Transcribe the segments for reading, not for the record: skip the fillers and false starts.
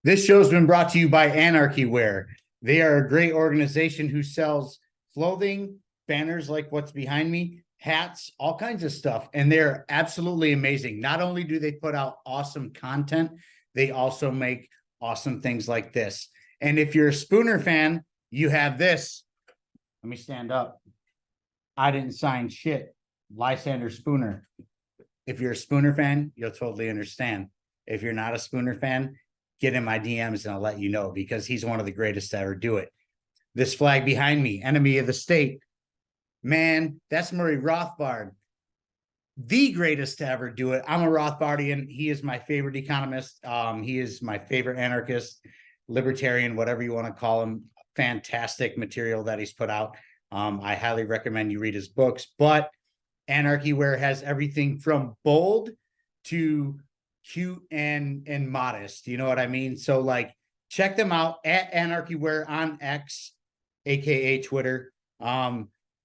This show's been brought to you by Anarchy Wear. They are a great organization who sells clothing, banners like what's behind me, hats, all kinds of stuff. And they're absolutely amazing. Not only do they put out awesome content, they also make awesome things like this. And if you're a Spooner fan, you have this. Let me stand up. I didn't sign shit. Lysander Spooner. If you're a Spooner fan, you'll totally understand. If you're not a Spooner fan, get in my DMs and I'll let you know, because he's one of the greatest to ever do it. This flag behind me, enemy of the state, man, that's Murray Rothbard, the greatest to ever do it. I'm a Rothbardian. He is my favorite economist. He is my favorite anarchist, libertarian, whatever you want to call him. Fantastic material that he's put out. I highly recommend you read his books. But Anarchy Wear has everything from bold to cute and modest. You know what I mean? So like, check them out at Anarchy Wear on X, aka Twitter.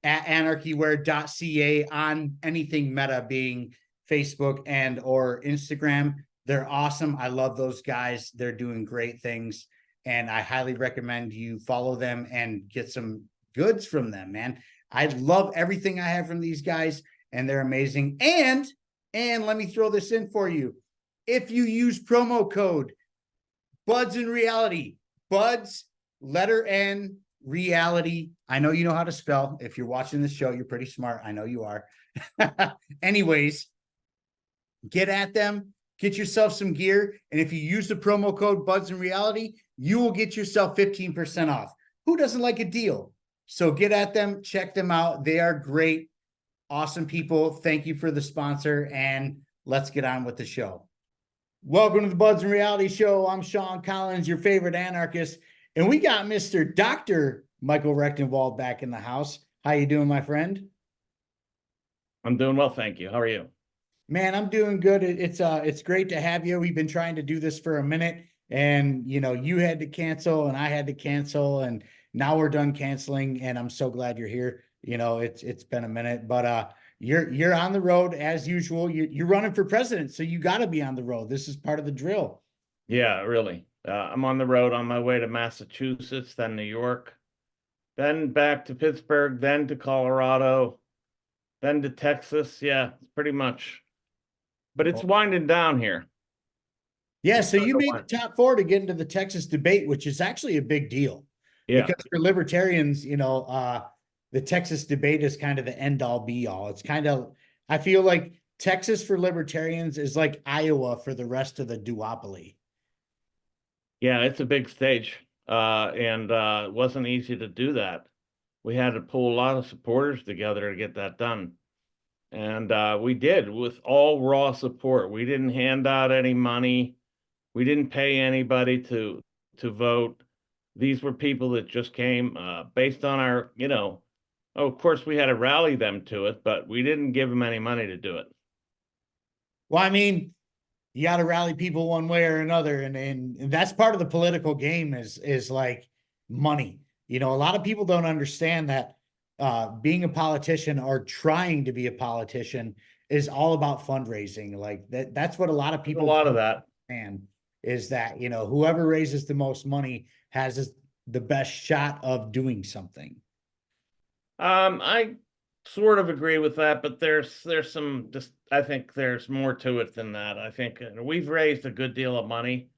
At anarchywear.ca on anything meta, being Facebook and or Instagram. They're awesome. I love those guys. They're doing great things. And I highly recommend you follow them and get some goods from them, man. I love everything I have from these guys, and they're amazing. And let me throw this in for you. If you use promo code BudsnReality, Buds, letter N, reality. I know you know how to spell. If you're watching this show, you're pretty smart. I know you are. Anyways, get at them, get yourself some gear. And if you use the promo code BudsnReality, you will get yourself 15% off. Who doesn't like a deal? So get at them, check them out. They are great, awesome people. Thank you for the sponsor, and let's get on with the show. Welcome to the BudsnReality Show. I'm Sean Collins, your favorite anarchist, and we got Mr. Dr. Michael Rectenwald back in the house. How you doing, my friend? I'm doing well, thank you. How are you? Man, I'm doing good. It's great to have you. We've been trying to do this for a minute, and you had to cancel and I had to cancel, and now we're done canceling, and I'm so glad you're here. It's been a minute, but you're on the road as usual. You're running for president, so you got to be on the road. This is part of the drill. Yeah, really. I'm on the road on my way to Massachusetts, then New York, then back to Pittsburgh, then to Colorado, then to Texas. Yeah, it's pretty much. But it's winding down here. Yeah, It's so starting you to made wind. the top four to get into the Texas debate, which is actually a big deal, Yeah. because for libertarians, the Texas debate is kind of the end all be all. It's kind of, I feel like Texas for libertarians is like Iowa for the rest of the duopoly. Yeah, it's a big stage. And it wasn't easy to do that. We had to pull a lot of supporters together to get that done. And we did with all raw support. We didn't hand out any money. We didn't pay anybody to vote. These were people that just came based on our. Oh, of course, we had to rally them to it, but we didn't give them any money to do it. Well, I mean, you got to rally people one way or another, and that's part of the political game is like money. A lot of people don't understand that being a politician or trying to be a politician is all about fundraising. Like that's what a lot of There's a people lot of don't that. understand, is that whoever raises the most money has the best shot of doing something. I sort of agree with that, but there's some just I think there's more to it than that. I think we've raised a good deal of money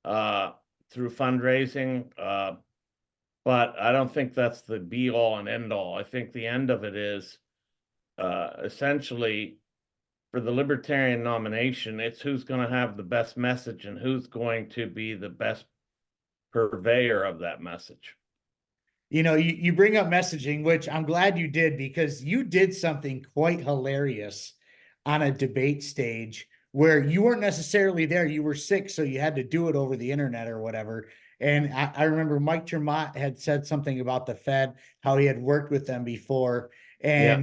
uh, through fundraising, but I don't think that's the be all and end all. I think the end of it is essentially for the libertarian nomination, it's who's going to have the best message and who's going to be the best purveyor of that message. You bring up messaging, which I'm glad you did, because you did something quite hilarious on a debate stage where you weren't necessarily there. You were sick, so you had to do it over the internet or whatever. And I remember Mike Tremont had said something about the Fed, how he had worked with them before. Yeah,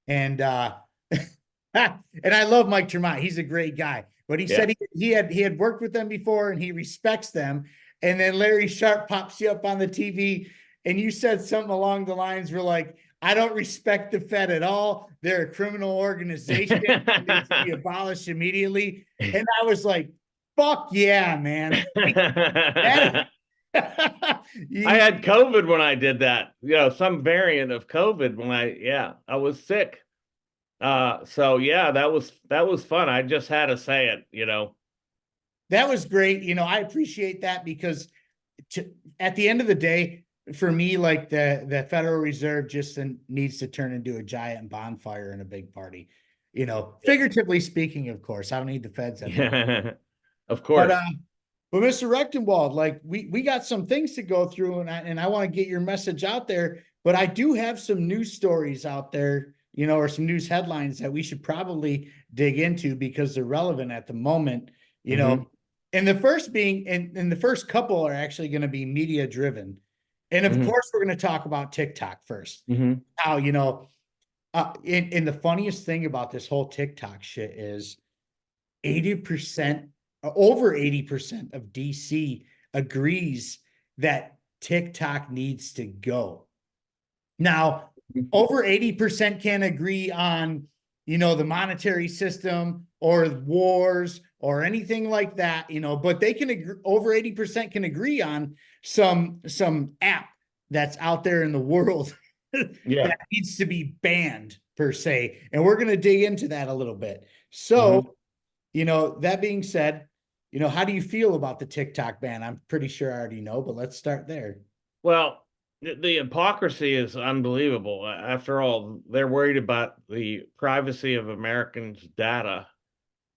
And and I love Mike Tremont. He's a great guy. But he yeah. said he had worked with them before and he respects them. And then Larry Sharp pops you up on the TV and you said something along the lines where like, I don't respect the Fed at all. They're a criminal organization. It needs to be abolished immediately. And I was like, Fuck yeah, man. That, I you- had COVID when I did that. Some variant of COVID when I was sick. So yeah, that was fun. I just had to say it. that was great. I appreciate that because at the end of the day, for me, like the Federal Reserve just needs to turn into a giant bonfire and a big party. Figuratively speaking, of course. I don't need the feds at home. Yeah, of But course. but Mr. Rectenwald, like we got some things to go through, and I want to get your message out there. But I do have some news stories out there, or some news headlines that we should probably dig into because they're relevant at the moment. You know, Hmm. and the first being, and the first couple are actually going to be media driven, and of Hmm. course we're going to talk about TikTok first. Hmm. How and the funniest thing about this whole TikTok shit is 80%, over 80% of DC agrees that TikTok needs to go. Now, over 80% can't agree on, the monetary system or wars or anything like that, but they can agree, over 80% can agree on some app that's out there in the world Yeah. that needs to be banned per se. And we're going to dig into that a little bit. Hmm. So, that being said, how do you feel about the TikTok ban? I'm pretty sure I already know, but let's start there. Well, the hypocrisy is unbelievable. After all, they're worried about the privacy of Americans' data,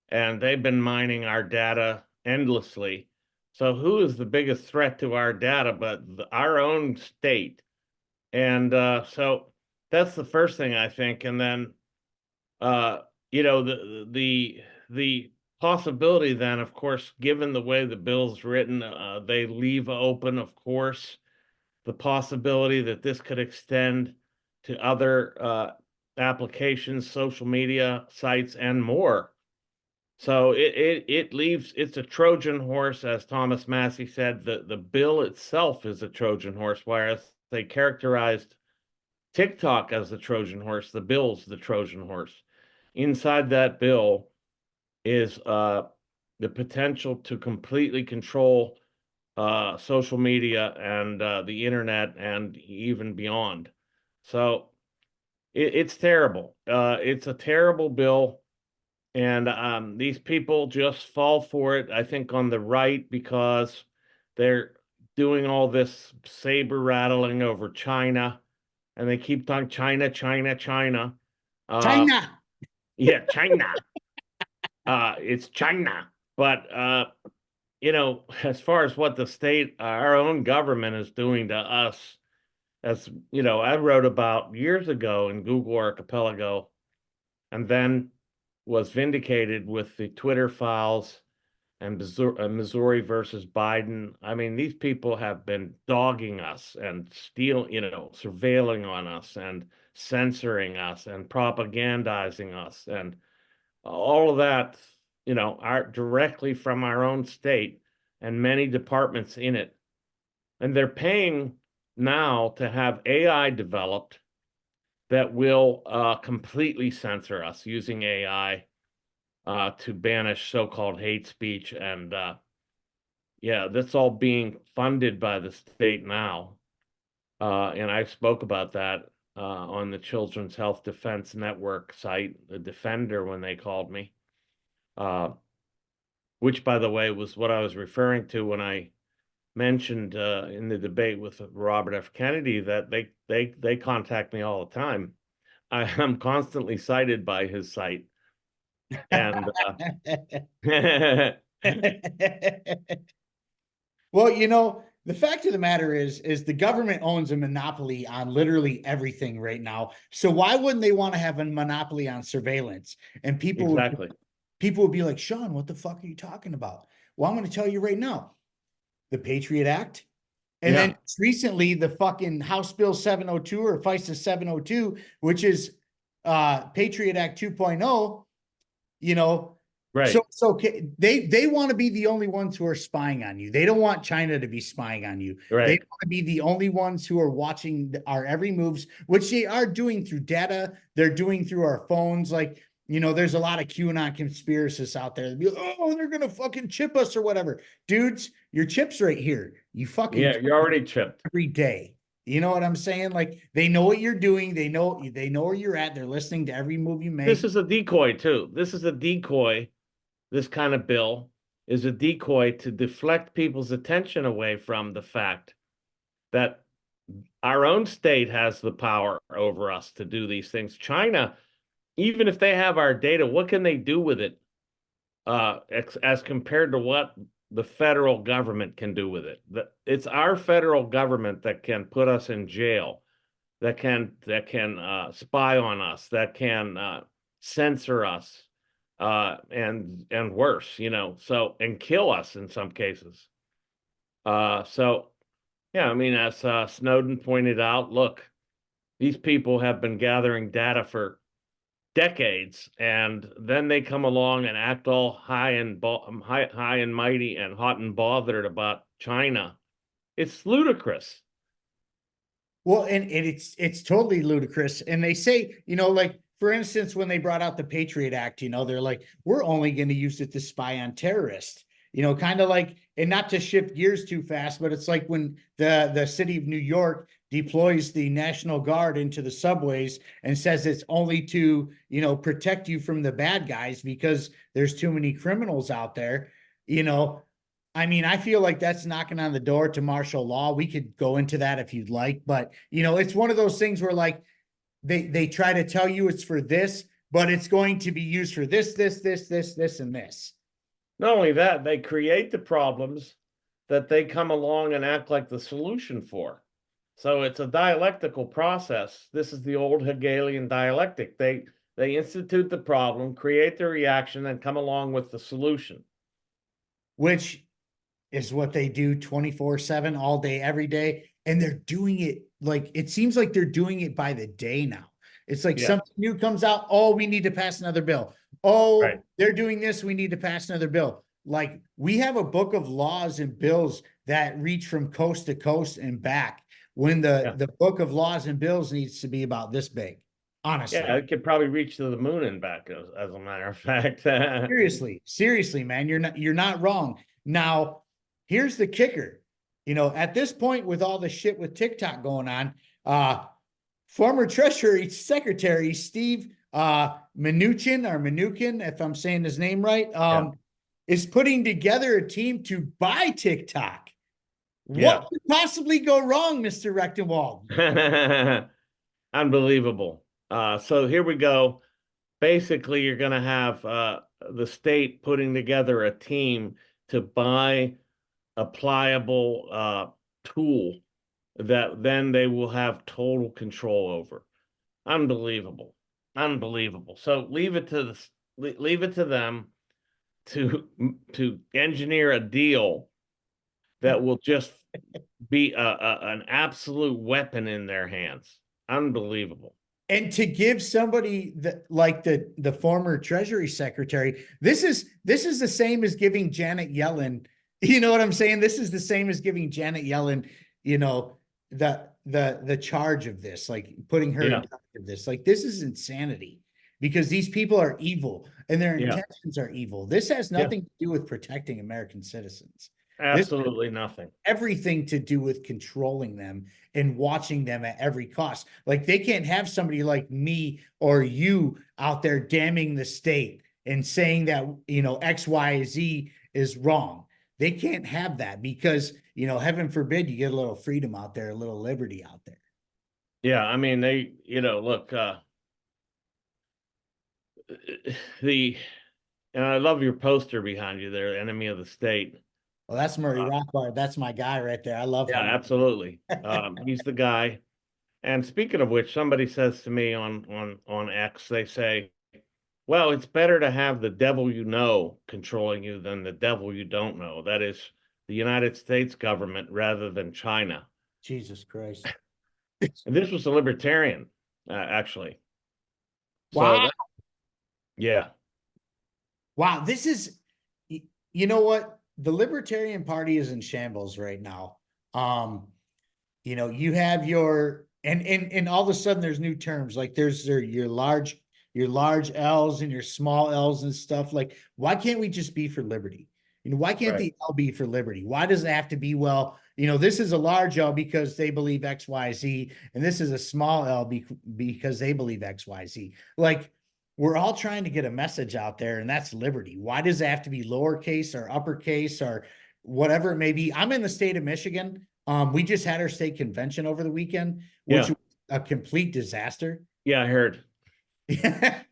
and they've been mining our data endlessly. So who is the biggest threat to our data but our own state? And so that's the first thing I think. And then uh, the possibility then, of course, given the way the bill's written, they leave open, of course, the possibility that this could extend to other applications, social media sites, and more. So it leaves, it's a Trojan horse, as Thomas Massey said. The bill itself is a Trojan horse, whereas they characterized TikTok as the Trojan horse. The bill's the Trojan horse. Inside that bill is the potential to completely control social media and the internet and even beyond. So it's terrible. It's a terrible bill. And these people just fall for it, I think, on the right because they're doing all this saber rattling over China, and they keep talking China, China, China. Uh, China. yeah, China. It's China. But as far as what the state, our own government is doing to us, as I wrote about years ago in Google Archipelago, and then was vindicated with the Twitter files and Missouri versus Biden. I mean, these people have been dogging us and surveilling on us and censoring us and propagandizing us and all of that, are directly from our own state and many departments in it. And they're paying now to have AI developed that will completely censor us using AI to banish so-called hate speech. And yeah, that's all being funded by the state now. And I spoke about that on the Children's Health Defense Network site, the Defender, when they called me. Which, by the way, was what I was referring to when I mentioned in the debate with Robert F. Kennedy that they contact me all the time. I am constantly cited by his site, and Well, the fact of the matter is the government owns a monopoly on literally everything right now. So why wouldn't they want to have a monopoly on surveillance? And exactly. people would be like, Sean, what the fuck are you talking about? Well, I'm going to tell you right now, the Patriot Act. And Yeah, then recently the fucking House Bill 702 or FISA 702, which is Patriot Act 2.0, you know, right, so they want to be the only ones who are spying on you. They don't want China to be spying on you. They right. want to be the only ones who are watching our every moves, which they are doing through data. They're doing through our phones. Like there's a lot of QAnon conspiracists out there that be like, oh, they're gonna fucking chip us or whatever. Dudes, your chip's right here. You fucking Yeah, you're already chipped. every day. You know what I'm saying? Like they know what you're doing. They know where you're at. They're listening to every move you This make. is a decoy too. This is a decoy. This kind of bill is a decoy to deflect people's attention away from the fact that our own state has the power over us to do these things. China, even if they have our data, what can they do with it as compared to what the federal government can do with it? It's our federal government that can put us in jail, that can spy on us, that can censor us, and worse, so and kill us in some cases. So yeah, I mean, as Snowden pointed out, look, these people have been gathering data for decades, and then they come along and act all high and mighty and hot and bothered about China. It's ludicrous. Well, and it's totally ludicrous. And they say, like for instance, when they brought out the Patriot Act, they're like, we're only going to use it to spy on terrorists. Kind of like, and not to shift gears too fast, but it's like when the city of New York deploys the National Guard into the subways and says it's only to, protect you from the bad guys because there's too many criminals out there. I mean, I feel like that's knocking on the door to martial law. We could go into that if you'd like, but it's one of those things where like they try to tell you it's for this, but it's going to be used for this, and this. Not only that, they create the problems that they come along and act like the solution for. So it's a dialectical process. This is the old Hegelian dialectic. They institute the problem, create the reaction, and come along with the solution. Which is what they do 24/7 all day, every day. And they're doing it like, it seems like they're doing it by the day now. It's like something new comes out. Oh, we need to pass another bill. Oh, right. They're doing this. We need to pass another bill. Like we have a book of laws and bills that reach from coast to coast and back when the book of laws and bills needs to be about this big. Honestly. Yeah, it could probably reach to the moon and back, as a matter of fact. Seriously, man, you're not wrong. Now, here's the kicker. At this point, with all the shit with TikTok going on, former Treasury Secretary Steve Mnuchin, if I'm saying his name right, is putting together a team to buy TikTok. What could possibly go wrong, Mr. Rectenwald? Unbelievable. So here we go. Basically, you're going to have the state putting together a team to buy a pliable tool that then they will have total control over. Unbelievable. So leave it to them to engineer a deal that will just be an absolute weapon in their hands. Unbelievable. And to give somebody like the former Treasury Secretary, this is the same as giving Janet Yellen. You know what I'm saying? This is the same as giving Janet Yellen, the charge of this, like putting her in charge of this. Like this is insanity because these people are evil and their intentions are evil. This has nothing to do with protecting American citizens. Absolutely nothing. Everything to do with controlling them and watching them at every cost. Like they can't have somebody like me or you out there damning the state and saying that, X, Y, Z is wrong. They can't have that because, heaven forbid you get a little freedom out there, a little liberty out there. Yeah. I mean, they, look, and I love your poster behind you there, Enemy of the State. Well, that's Murray Rothbard. That's my guy right there. I love him. Yeah, absolutely. He's the guy. And speaking of which, somebody says to me on X, they say, well, it's better to have the devil you know controlling you than the devil you don't know. That is the United States government rather than China. Jesus Christ. And this was a libertarian, actually. Wow. So yeah. Wow. This is, you know what? The Libertarian Party is in shambles right now. You have your, and all of a sudden there's new terms, like there's your large your large L's and your small L's and stuff. Like, why can't we just be for liberty? Why can't Right. the L be for liberty? Why does it have to be, well, this is a large L because they believe X, Y, Z, and this is a small L because they believe X, Y, Z. Like, we're all trying to get a message out there, and that's liberty. Why does it have to be lowercase or uppercase or whatever it may be? I'm in the state of Michigan. We just had our state convention over the weekend, which Yeah. was a complete disaster. Yeah, I heard. I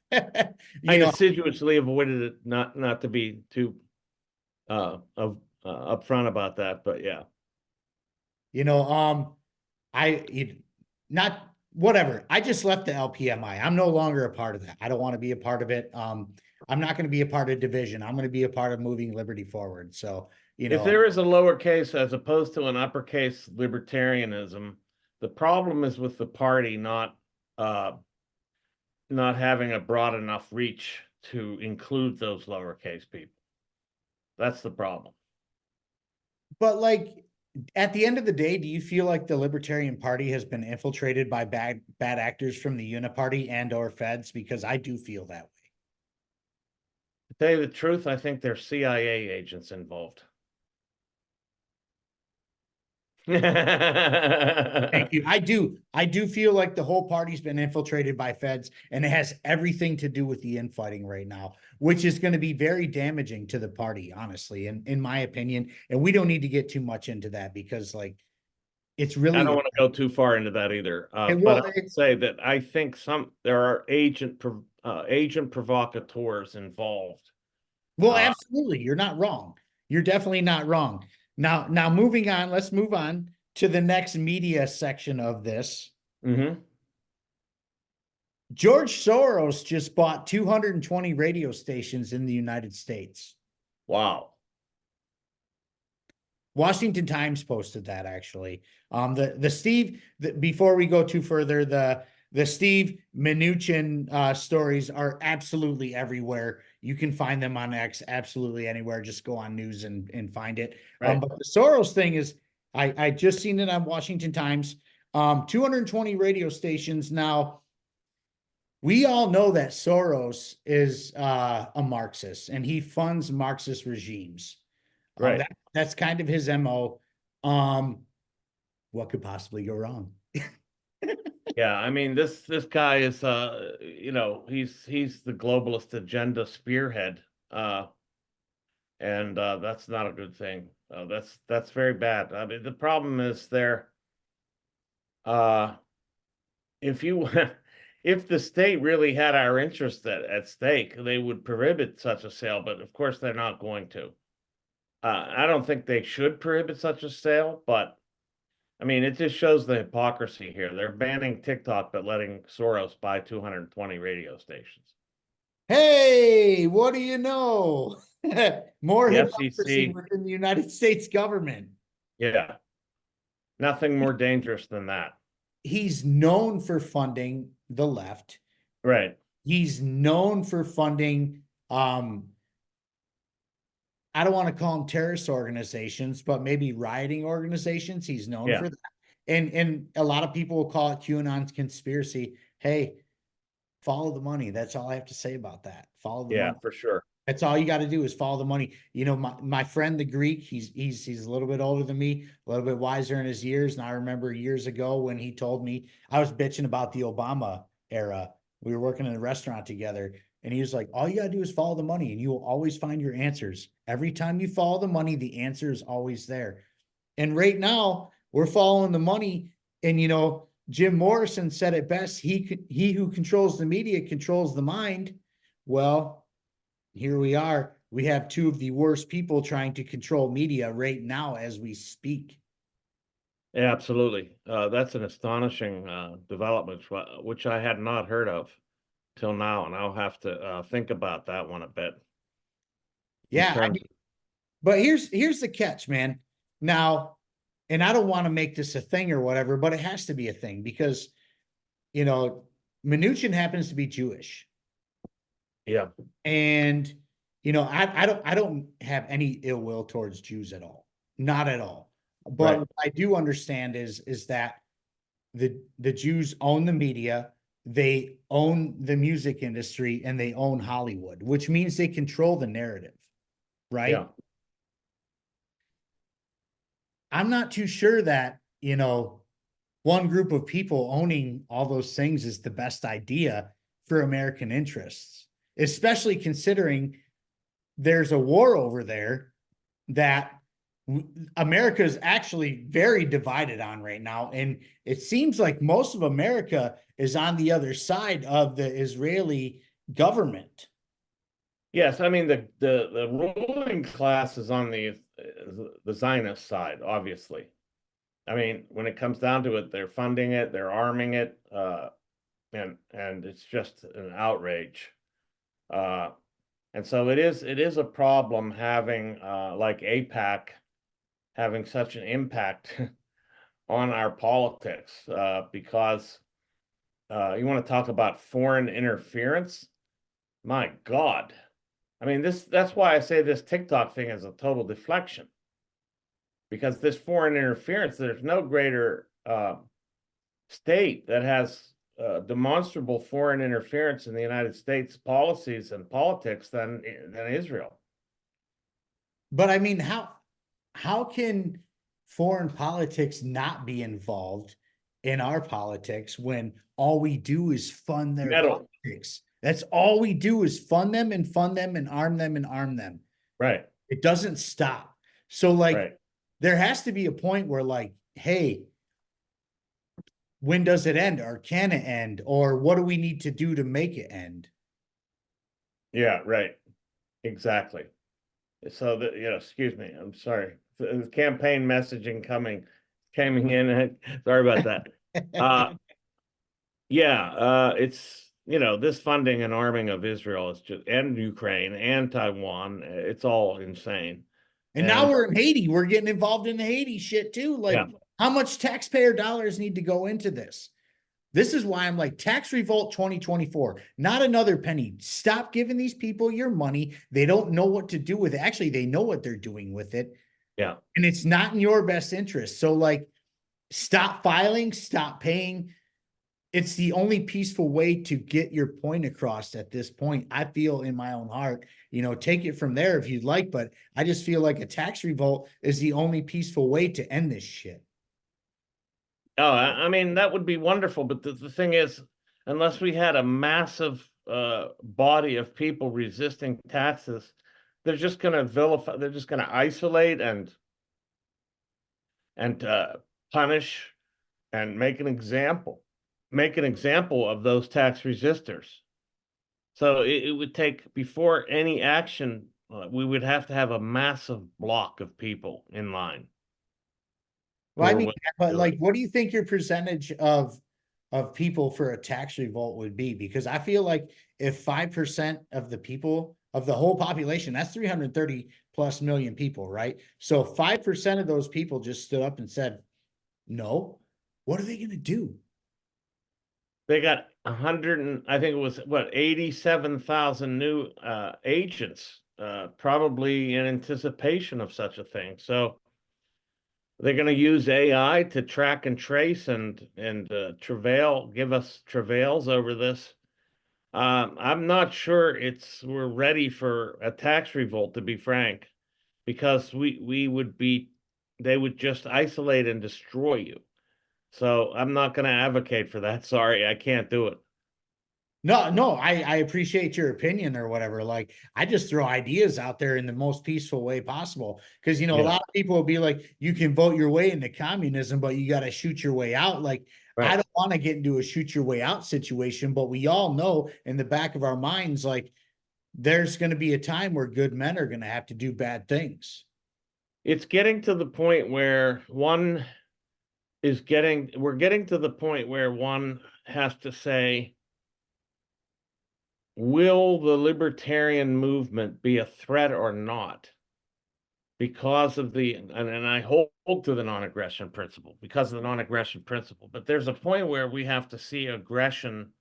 I assiduously avoided it, not to be too upfront about that, but yeah. Not whatever. I just left the LPMI. I'm no longer a part of that. I don't want to be a part of it. I'm not going to be a part of division. I'm going to be a part of moving liberty forward. So, If there is a lowercase as opposed to an uppercase libertarianism, the problem is with the party not having a broad enough reach to include those lowercase people. That's the problem. But like, at the end of the day, do you feel like the Libertarian Party has been infiltrated by bad actors from the Uniparty and or feds? Because I do feel that way. To tell you the truth, I think there's CIA agents involved. Thank you. I do feel like the whole party's been infiltrated by feds, and it has everything to do with the infighting right now, which is going to be very damaging to the party, honestly, in my opinion. And we don't need to get too much into that because, like, it's really. I don't want to go too far into that either. But I would say that I think there are agent provocateurs involved. Well, absolutely. You're not wrong. You're definitely not wrong. Now moving on, let's move on to the next media section of this. Mm-hmm. George Soros just bought 220 radio stations in the United States. Wow. Washington Times posted that, actually. Before we go too further, the Steve Mnuchin stories are absolutely everywhere. You can find them on X absolutely anywhere. Just go on news and find it. Right. But the Soros thing is, I just seen it on Washington Times. 220 radio stations. Now, we all know that Soros is a Marxist, and he funds Marxist regimes. Right. That's kind of his MO. What could possibly go wrong? Yeah, I mean this guy is he's the globalist agenda spearhead. And that's not a good thing. That's very bad. I mean, the problem is if you if the state really had our interest at stake, they would prohibit such a sale, but of course they're not going to. I don't think they should prohibit such a sale, but I mean, it just shows the hypocrisy here. They're banning TikTok, but letting Soros buy 220 radio stations. Hey, what do you know? More The hypocrisy FCC, within the United States government. yeah, nothing more dangerous than that. He's known for funding the left. Right. He's known for funding, I don't want to call them terrorist organizations, but maybe rioting organizations. He's known for that. And a lot of people will call it QAnon's conspiracy. Hey, follow the money. That's all I have to say about that. Follow the money. Yeah, for sure. That's all you got to do is follow the money. My friend, the Greek, he's a little bit older than me, a little bit wiser in his years. And I remember years ago when he told me, I was bitching about the Obama era. We were working in a restaurant together, and he was like, all you got to do is follow the money and you will always find your answers. Every time you follow the money, the answer is always there. And right now we're following the money. And, Jim Morrison said it best. He who controls the media controls the mind. Well, here we are. We have two of the worst people trying to control media right now as we speak. Yeah, absolutely. That's an astonishing development, which I had not heard of till now, and I'll have to think about that one a bit. Yeah, but here's the catch, man. Now, and I don't want to make this a thing or whatever, but it has to be a thing because, Mnuchin happens to be Jewish. Yeah. And, I don't have any ill will towards Jews at all. Not at all. But right. What I do understand is that the Jews own the media. they own the music industry and they own Hollywood, which means they control the narrative, right? Yeah. I'm not too sure that, you know, one group of people owning all those things is the best idea for American interests, especially considering there's a war over there that America is actually very divided on right now. And it seems like most of America is on the other side of the Israeli government. Yes, I mean the ruling class is on the Zionist side, obviously. I mean, when it comes down to it, they're funding it, they're arming it, and it's just an outrage. And so it is a problem having like APAC having such an impact on our politics because you want to talk about foreign interference. My God. I mean, that's why I say this TikTok thing is a total deflection. Because this foreign interference, there's no greater state that has demonstrable foreign interference in the United States policies and politics than Israel. But I mean, how can foreign politics not be involved in our politics when all we do is fund their Metal. politics? That's all we do is fund them and fund them and arm them and arm them. Right. It doesn't stop. So like Right. there has to be a point where like, hey, when does it end or can it end or what do we need to do to make it end? Yeah, right. Exactly. So that, excuse me, I'm sorry. The campaign messaging coming in. Sorry about that. Yeah, it's this funding and arming of Israel is just, and Ukraine and Taiwan, it's all insane. And now And we're in Haiti. We're getting involved in the Haiti shit too. Like, yeah, how much taxpayer dollars need to go into this? This is why I'm like, tax revolt 2024, not another penny. Stop giving these people your money. They don't know what to do with it. Actually, they know what they're doing with it. yeah. And it's not in your best interest. So, like, stop filing, stop paying. It's the only peaceful way to get your point across at this point. I feel in my own heart, take it from there if you'd like, but I just feel like a tax revolt is the only peaceful way to end this shit. Oh, I mean, that would be wonderful, but the thing is, unless we had a massive body of people resisting taxes, they're just going to vilify, they're just going to isolate and punish and make an example of those tax resistors. So it would take, before any action, we would have to have a massive block of people in line. Well, I mean, but like, what do you think your percentage of people for a tax revolt would be? Because I feel like if 5% of the people of the whole population, that's 330 plus million people, right? So 5% of those people just stood up and said, no, what are they going to do? They got 100 and I think it was what 87,000 new agents, probably in anticipation of such a thing. So they're going to use AI to track and trace and give us travails over this. I'm not sure we're ready for a tax revolt, to be frank, because they would just isolate and destroy you. So I'm not going to advocate for that. Sorry, I can't do it. No, I appreciate your opinion or whatever. Like, I just throw ideas out there in the most peaceful way possible. Because, a lot of people will be like, you can vote your way into communism, but you got to shoot your way out. Like, Right. I don't want to get into a shoot your way out situation, but we all know in the back of our minds, like, there's going to be a time where good men are going to have to do bad things. It's getting to the point where we're getting to the point where one has to say, will the libertarian movement be a threat or not? Because of and I hold to the non-aggression principle, because of the non-aggression principle. But there's a point where we have to see aggression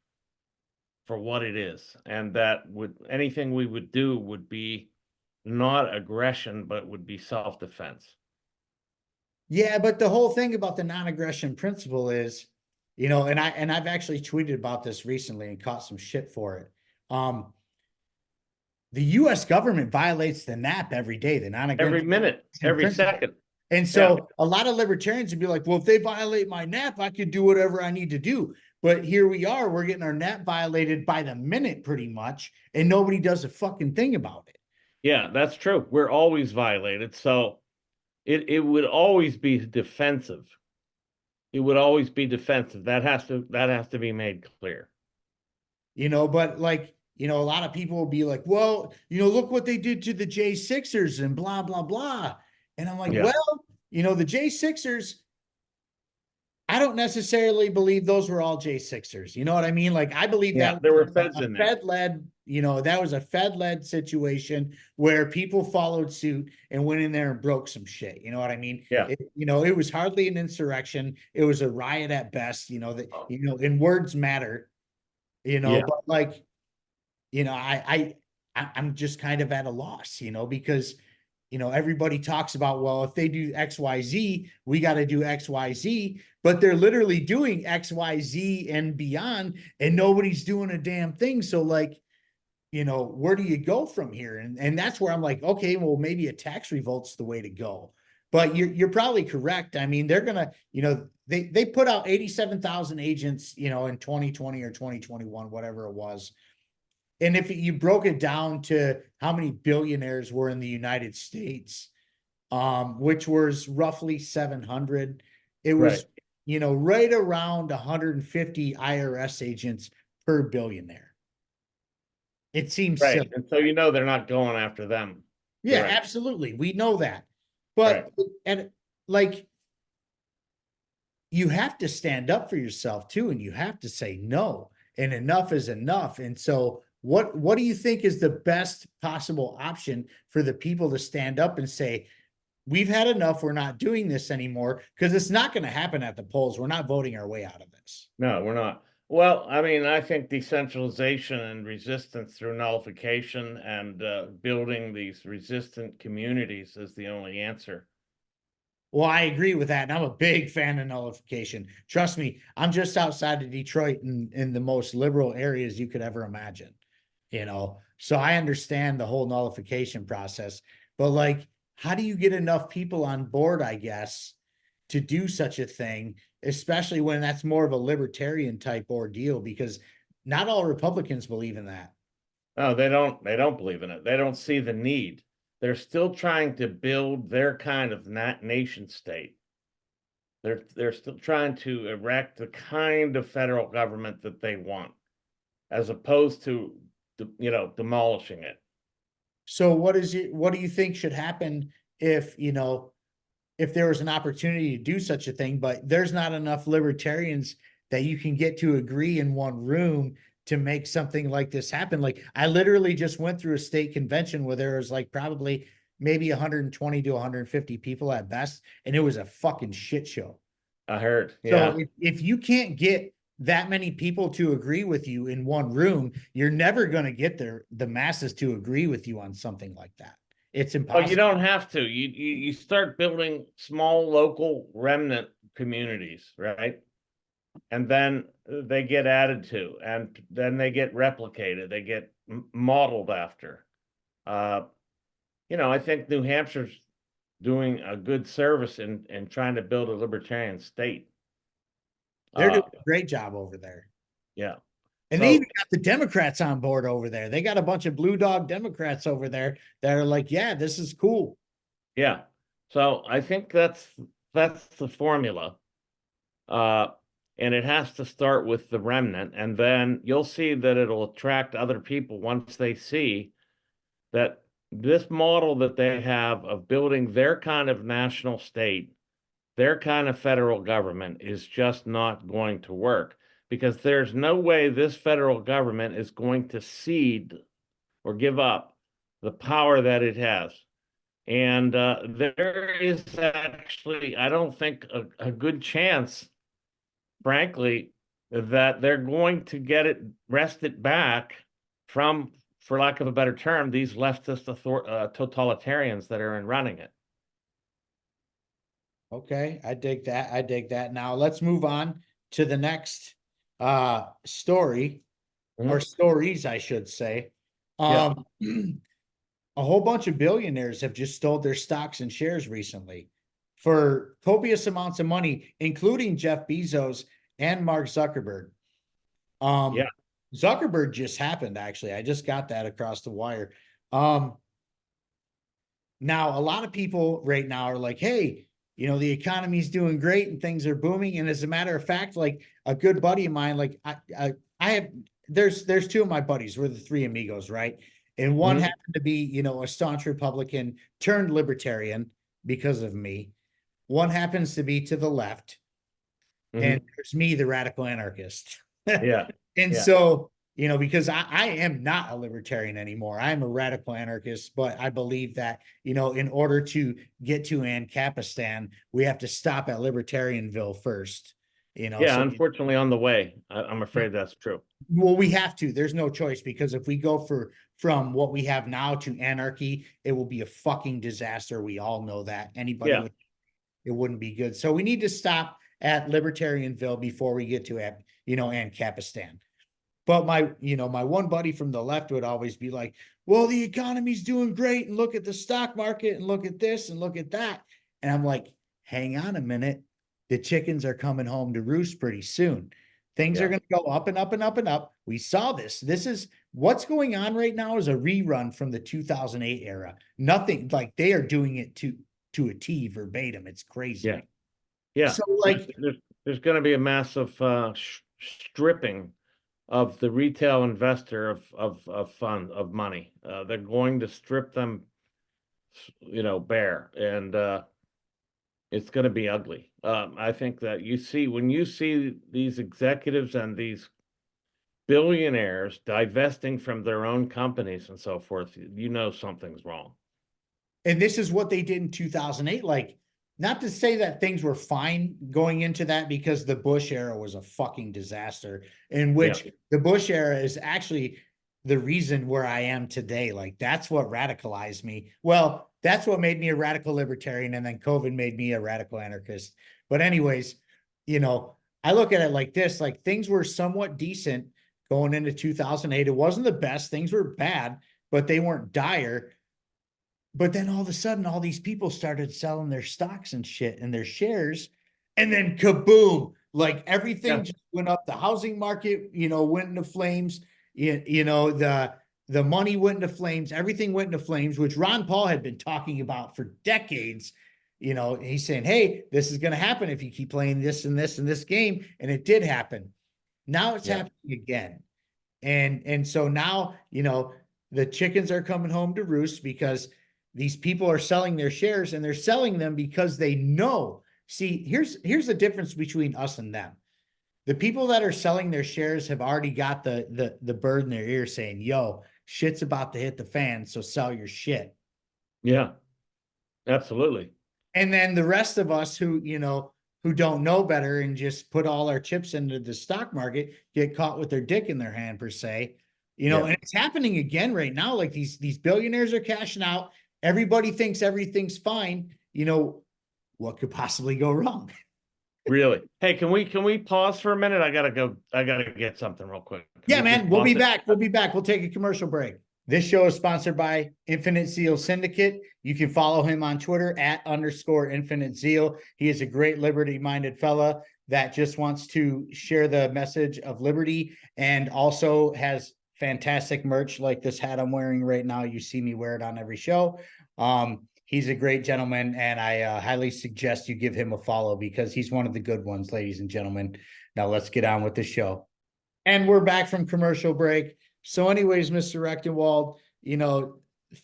for what it is, and that anything we would do would be not aggression, but would be self-defense. Yeah, but the whole thing about the non-aggression principle is You know, and I've actually tweeted about this recently and caught some shit for it. The US government violates the NAP every day, the Every non-aggression minute, every principle. second. And Yeah. so a lot of libertarians would be like, well, if they violate my NAP, I could do whatever I need to do. But here we are, we're getting our NAP violated by the minute pretty much, and nobody does a fucking thing about it. Yeah, that's true. We're always violated. So it would always be defensive. It would always be defensive. That has to be made clear. You know, but like, you know, a lot of people will be like, well, you know, look what they did to the J6ers and blah, blah, blah. And I'm like, Yeah. well, you know, the J6ers, I don't necessarily believe those were all J6ers. You know what I mean? Like, I believe Yeah, that there was were feds a in there. Fed-led, you know, that was a Fed-led situation where people followed suit and went in there and broke some shit. You know what I mean? Yeah. You know, it was hardly an insurrection. It was a riot at best, you know, that, you know, and words matter, you know, Yeah. but like, you know, I'm just kind of at a loss, you know, because, you know, everybody talks about, well, if they do XYZ, we got to do XYZ, but they're literally doing XYZ and beyond, and nobody's doing a damn thing. So like, you know, where do you go from here? And that's where I'm like, okay, well, maybe a tax revolt's the way to go. But you're probably correct. I mean, they're gonna, you know, they put out 87,000 agents, you know, in 2020 or 2021, whatever it was. And if you broke it down to how many billionaires were in the United States, which was roughly 700, it Right. was, you know, right around 150 IRS agents per billionaire. It seems Right. silly. And so they're not going after them. Yeah, Right. absolutely. We know that. Right. But and like, you have to stand up for yourself too, and you have to say no, and enough is enough. And so what do you think is the best possible option for the people to stand up and say, we've had enough, we're not doing this anymore? Because it's not going to happen at the polls. We're not voting our way out of this. No, we're not. Well, I mean, I think decentralization and resistance through nullification and building these resistant communities is the only answer. Well, I agree with that. And I'm a big fan of nullification. Trust me, I'm just outside of Detroit in the most liberal areas you could ever imagine, you know? So I understand the whole nullification process, but like, how do you get enough people on board, I guess, to do such a thing, especially when that's more of a libertarian type ordeal? Because not all Republicans believe in that. No, they don't believe in it. They don't see the need. They're still trying to build their kind of nation state. They're still trying to erect the kind of federal government that they want, as opposed to demolishing it. So what do you think should happen if, you know, if there was an opportunity to do such a thing, but there's not enough libertarians that you can get to agree in one room to make something like this happen? Like, I literally just went through a state convention where there was like probably maybe 120 to 150 people at best, and it was a fucking shit show. I heard. So Yeah. if you can't get that many people to agree with you in one room, you're never going to get the masses to agree with you on something like that. It's Well, you impossible. don't have to. You start building small local remnant communities, right? And then they get added to, and then they get replicated. They get modeled after. Uh, I think New Hampshire's doing a good service in trying to build a libertarian state. They're doing Uh, a great job over there. yeah. And they even So got the Democrats on board over there. They got a bunch of blue dog Democrats over there that are like, yeah, this is cool. yeah. So I think that's the formula. Uh, and it has to start with the remnant, and then you'll see that it'll attract other people once they see that this model that they have of building their kind of national state, their kind of federal government is just not going to work, because there's no way this federal government is going to cede or give up the power that it has. And there is actually, I don't think, a good chance, frankly, that they're going to get it wrested back from, for lack of a better term, these leftist totalitarians that are in running it. Okay, I dig that. I dig that. Now let's move on. to the next story, or Mhm. stories, I should say. Yeah. A whole bunch of billionaires have just sold their stocks and shares recently for copious amounts of money, including Jeff Bezos and Mark Zuckerberg. Yeah. Zuckerberg just happened, actually. I just got that across the wire. Um, Now, a lot of people right now are like, hey, the economy's doing great and things are booming. And as a matter of fact, like a good buddy of mine, like I have, there's two of my buddies. We're the three amigos, right? And one Mhm. happened to be, a staunch Republican turned libertarian because of me. One happens to be to the left, and Mhm. there's me, the radical anarchist. Yeah. And Yeah. so, because I am not a libertarian anymore. I'm a radical anarchist, but I believe that, in order to get to Ancapistan, we have to stop at Libertarianville first. Yeah. So Unfortunately, on the way, I'm afraid that's true. well, we have to. There's no choice, because if we go from what we have now to anarchy, it will be a fucking disaster. We all know that. Anybody Yeah. would, it wouldn't be good. So we need to stop at Libertarianville before we get to Ancapistan. But my one buddy from the left would always be like, well, the economy's doing great, and look at the stock market, and look at this, and look at that. And I'm like, hang on a minute. The chickens are coming home to roost pretty soon. Things are Yeah. going to go up and up and up and up. We saw this. This is what's going on right now is a rerun from the 2008 era. Nothing like they are doing it to a T verbatim. It's Yeah. crazy. Yeah. So There's like, there's, there's going to be a massive stripping of the retail investor of fund of money. They're going to strip them, bare, and it's going to be ugly. I think that when you see these executives and these billionaires divesting from their own companies and so forth, something's wrong. and this is what they did in 2008. Like, not to say that things were fine going into that, because the Bush era was a fucking disaster, in Yeah. which the Bush era is actually the reason where I am today. Like, that's what radicalized me. Well, that's what made me a radical libertarian. And then COVID made me a radical anarchist. But, anyways, I look at it like this, like things were somewhat decent going into 2008. It wasn't the best, things were bad, but they weren't dire. But then all of a sudden, all these people started selling their stocks and shit and their shares. And then kaboom, like everything Yeah. just went up. The housing market, went into flames. The money went into flames. Everything went into flames, which Ron Paul had been talking about for decades. He's saying, hey, this is going to happen if you keep playing this and this and this game. And it did happen. Now it's Yeah. happening again. And so now, the chickens are coming home to roost, because these people are selling their shares, and they're selling them because they know. See, here's the difference between us and them. The people that are selling their shares have already got the bird in their ear saying, yo, shit's about to hit the fan, so sell your shit. Yeah. Absolutely. And then the rest of us who don't know better and just put all our chips into the stock market get caught with their dick in their hand, per se. Yeah. And it's happening again right now. Like these billionaires are cashing out. Everybody thinks everything's fine. What could possibly go wrong? Really. Hey, can we pause for a minute? I gotta go. I gotta get something real quick. Can Yeah, we just man, we'll be pause it? back. We'll be back. We'll take a commercial break. This show is sponsored by Infinite Zeal Syndicate. You can follow him on Twitter @_Infinite Zeal. He is a great liberty-minded fella that just wants to share the message of liberty, and also has fantastic merch like this hat I'm wearing right now. You see me wear it on every show. He's a great gentleman, and I highly suggest you give him a follow, because he's one of the good ones, ladies and gentlemen. Now let's get on with the show. And we're back from commercial break. So, anyways, Mr. Rectenwald,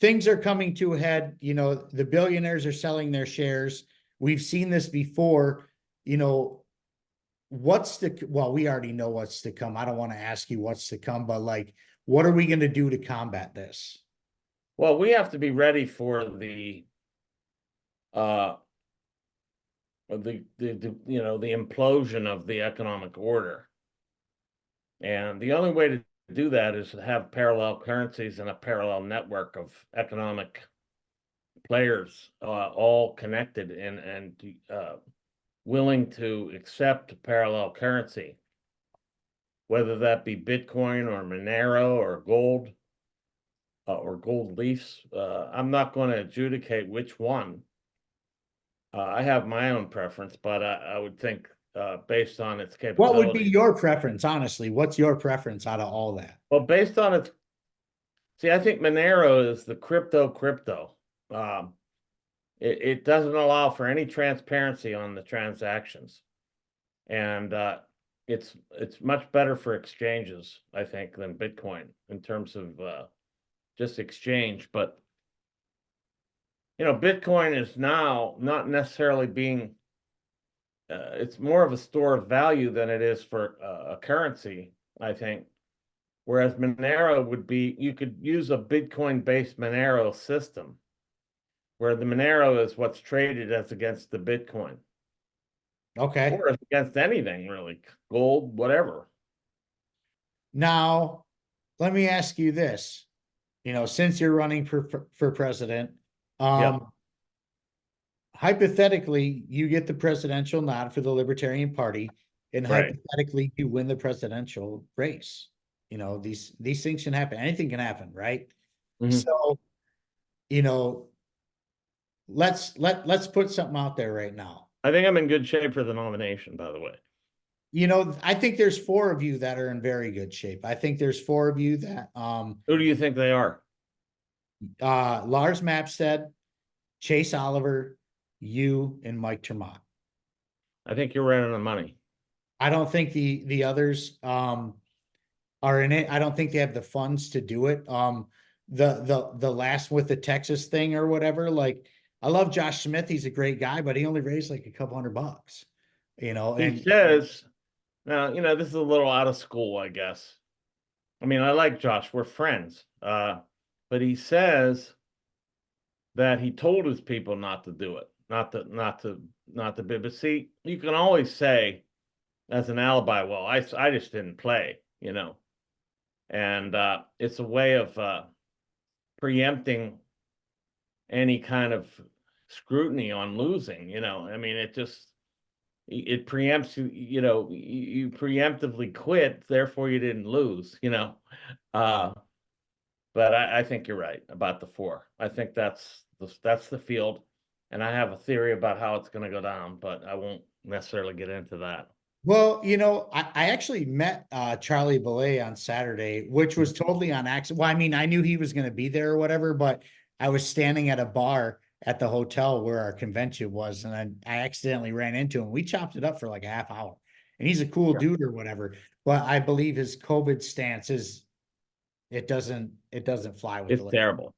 things are coming to a head. The billionaires are selling their shares. We've seen this before. Well, we already know what's to come. I don't want to ask you what's to come, but like, what are we going to do to combat this? Well, we have to be ready for uh the implosion of the economic order. And the only way to do that is to have parallel currencies and a parallel network of economic players, all connected and willing to accept a parallel currency, whether that be Bitcoin or Monero or gold leafs. I'm not going to adjudicate which one. I have my own preference, but I would think based on its What would be capability. your preference, honestly? What's your preference out of all that? Well, based on its, see, I think Monero is the crypto. Um, it doesn't allow for any transparency on the transactions, and it's much better for exchanges, I think, than Bitcoin in terms of just exchange. But Bitcoin is now not necessarily being. It's more of a store of value than it is for a currency, I think. Whereas Monero would be, you could use a Bitcoin-based Monero system, where the Monero is what's traded as against the Bitcoin, Okay. or as against anything really, gold, whatever. Now, let me ask you this. Since you're running for president, Yep, hypothetically, you get the presidential nod for the Libertarian Party, and right. hypothetically, you win the presidential race. These things can happen. Anything can happen, right? Mhm. So, you know, let's put something out there right now. I think I'm in good shape for the nomination, by the way. I think there's four of you that are in very good shape. I think there's four of you that Who do you think they are? Lars Mapstead, Chase Oliver, you, and Mike Tremont. I think you're right on the money. I don't think the others are in it. I don't think they have the funds to do it. The last with the Texas thing or whatever, like I love Josh Smith. He's a great guy, but he only raised like a couple $100, He and says, now, this is a little out of school, I guess. I mean, I like Josh, we're friends. But he says that he told his people not to do it, not to bid. But see, you can always say as an alibi, well, I just didn't play. And it's a way of preempting any kind of scrutiny on losing. I mean, it preempts you preemptively quit, therefore you didn't lose. Uh, but I think you're right about the four. I think that's the field, and I have a theory about how it's going to go down, but I won't necessarily get into that. well, I actually met Charlie Belay on Saturday, which was totally on accident. Well, I mean, I knew he was going to be there or whatever, but I was standing at a bar at the hotel where our convention was, and I accidentally ran into him. We chopped it up for like a half hour, and he's a cool Yeah. dude or whatever. But I believe his COVID stance is it doesn't fly with It's the. terrible.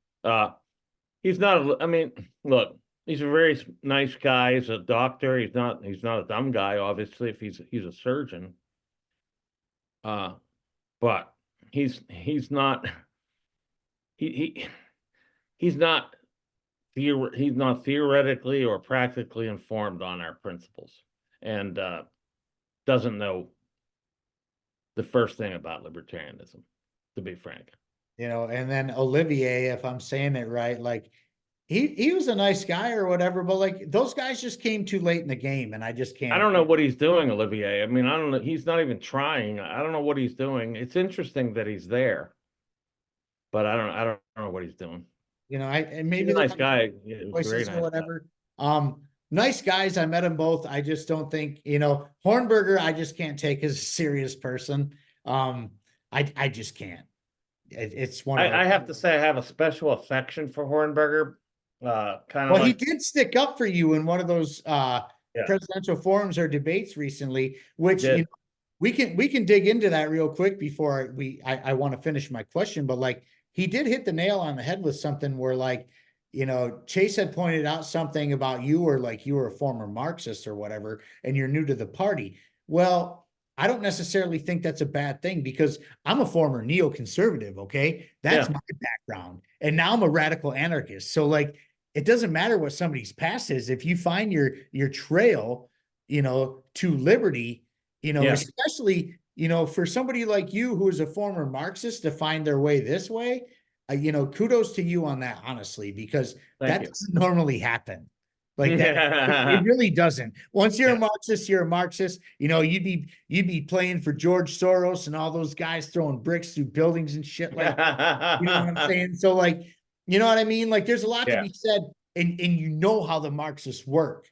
He's not. I mean, look, he's a very nice guy. He's a doctor. He's not a dumb guy. Obviously, if he's a surgeon. Uh, but he's not. He he's not. He's not theoretically or practically informed on our principles, and doesn't know the first thing about libertarianism, to be frank. And then Olivier, if I'm saying it right, like he was a nice guy or whatever, but like those guys just came too late in the game, and I just I can't. don't know what he's doing, Olivier. I mean, I don't know. He's not even trying. I don't know what he's doing. It's interesting that he's there, but I don't know what he's doing. And He's maybe a they're nice guy. He was a very choices or nice guy. whatever. Nice guys. I met them both. I just don't think, Hornberger, I just can't take as a serious person. I just can't. It's one of those. I have to say I have a special affection for Hornberger. Kind of Well, he like, did stick up for you in one of those yeah, presidential forums or debates recently, he which did. we can dig into that real quick before I want to finish my question, but like he did hit the nail on the head with something where like Chase had pointed out something about you, or like you were a former Marxist or whatever, and you're new to the party. Well, I don't necessarily think that's a bad thing, because I'm a former neoconservative. Okay, that's Yeah, my background, and now I'm a radical anarchist. So like it doesn't matter what somebody's past is. If you find your trail, to liberty, yeah. especially, for somebody like you who is a former Marxist to find their way this way, kudos to you on that, honestly, because Thank that you. doesn't normally happen. Like that, it really doesn't. Once you're a Marxist, you're a Marxist. You know, you'd be playing for George Soros and all those guys throwing bricks through buildings and shit like that. You know what I'm saying? So like, you know what I mean? Like there's a lot to Yeah. be said, and you know how the Marxists work,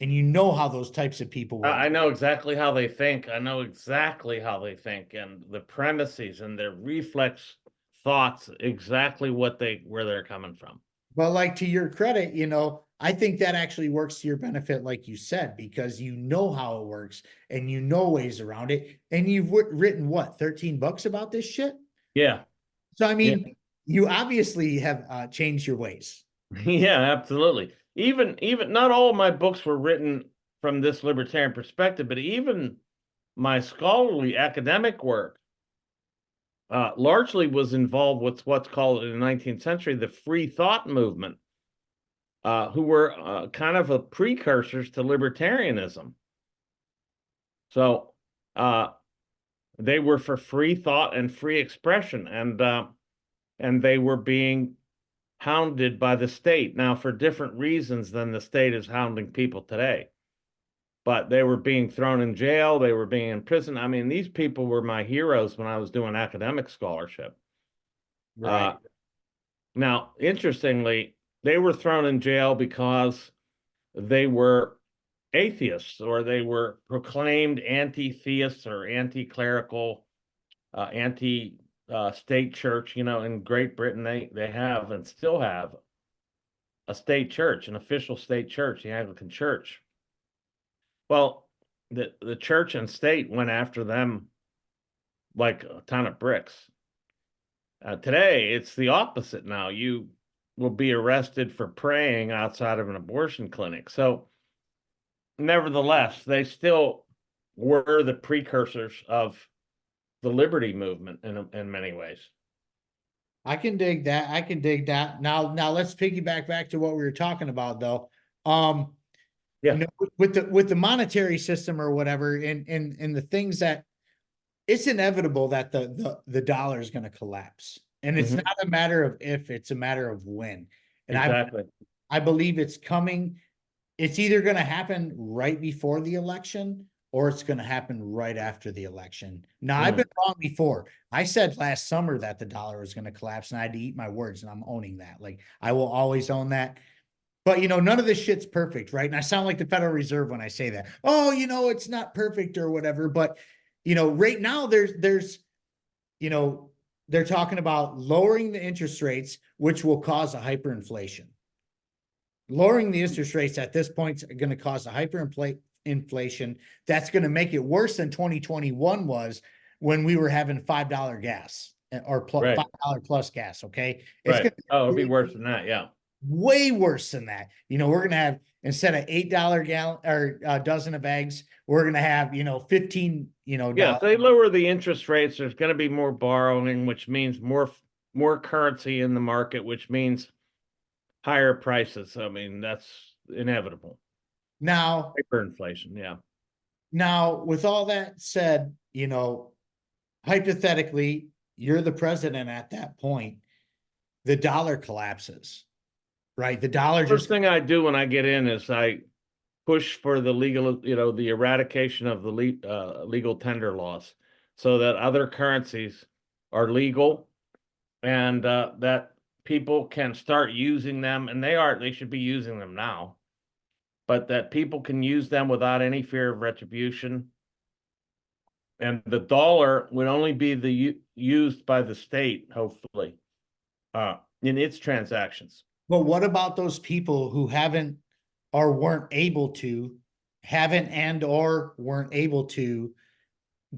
and you know how those types of people work. I know exactly how they think. I know exactly how they think and the premises and their reflex thoughts, exactly where they're coming from. But like to your credit, you know, I think that actually works to your benefit, like you said, because you know how it works and you know ways around it. And you've written what, 13 books about this shit? Yeah. So I Yeah. mean, you obviously have changed your ways. Yeah, absolutely. Even not all of my books were written from this libertarian perspective, but even my scholarly academic work largely was involved with what's called in the 19th century the free thought movement, who were kind of a precursors to libertarianism. So they were for free thought and free expression, and they were being hounded by the state now for different reasons than the state is hounding people today. But they were being thrown in jail, they were being in prison. I mean, these people were my heroes when I was doing academic scholarship. Right. Now, interestingly, they were thrown in jail because they were atheists or they were proclaimed anti-theists or anti-clerical, anti-state church. You know, in Great Britain, they have and still have a state church, an official state church, the Anglican Church. Well, the church and state went after them like a ton of bricks. Today, it's the opposite now. You will be arrested for praying outside of an abortion clinic. So, nevertheless, they still were the precursors of the liberty movement in many ways. I can dig that. I can dig that. Now let's piggyback back to what we were talking about though. Um, Yeah. you know, with the monetary system or whatever, and the things that it's inevitable that the dollar is going to collapse. And it's Mhm. not a matter of if, it's a matter of when. And Exactly. I believe it's coming. It's either going to happen right before the election or it's going to happen right after the election. Now, I've been wrong before. I said last summer that the dollar was going to collapse and I had to eat my words, and I'm owning that. Like, I will always own that. But, you know, none of this shit's perfect, right? And I sound like the Federal Reserve when I say that. Oh, you know, it's not perfect or whatever. But, you know, right now you know, they're talking about lowering the interest rates, which will cause a hyperinflation. Lowering the interest rates at this point is going to cause a hyperinflation that's going to make it worse than 2021 was, when we were having $5 gas or Right. $5 plus gas. Okay. It's Right. going Oh, it'll be to worse than that. Yeah. way worse than that. You know, we're going to have, instead of $8 gallon or a dozen of eggs, we're going to have, you know, 15, you know, Yeah. If dollars. they lower the interest rates, there's going to be more borrowing, which means more currency in the market, which means higher prices. I mean, that's inevitable. Now, Hyperinflation. Yeah. now with all that said, you know, hypothetically, you're the president at that point, the dollar collapses, right? The dollar First just, thing I do when I get in is I push for the legal, the eradication of the legal tender laws so that other currencies are legal and that people can start using them. And they should be using them now, but that people can use them without any fear of retribution. And the dollar would only be used by the state, hopefully, in its transactions. but what about those people who haven't or weren't able to, haven't and or weren't able to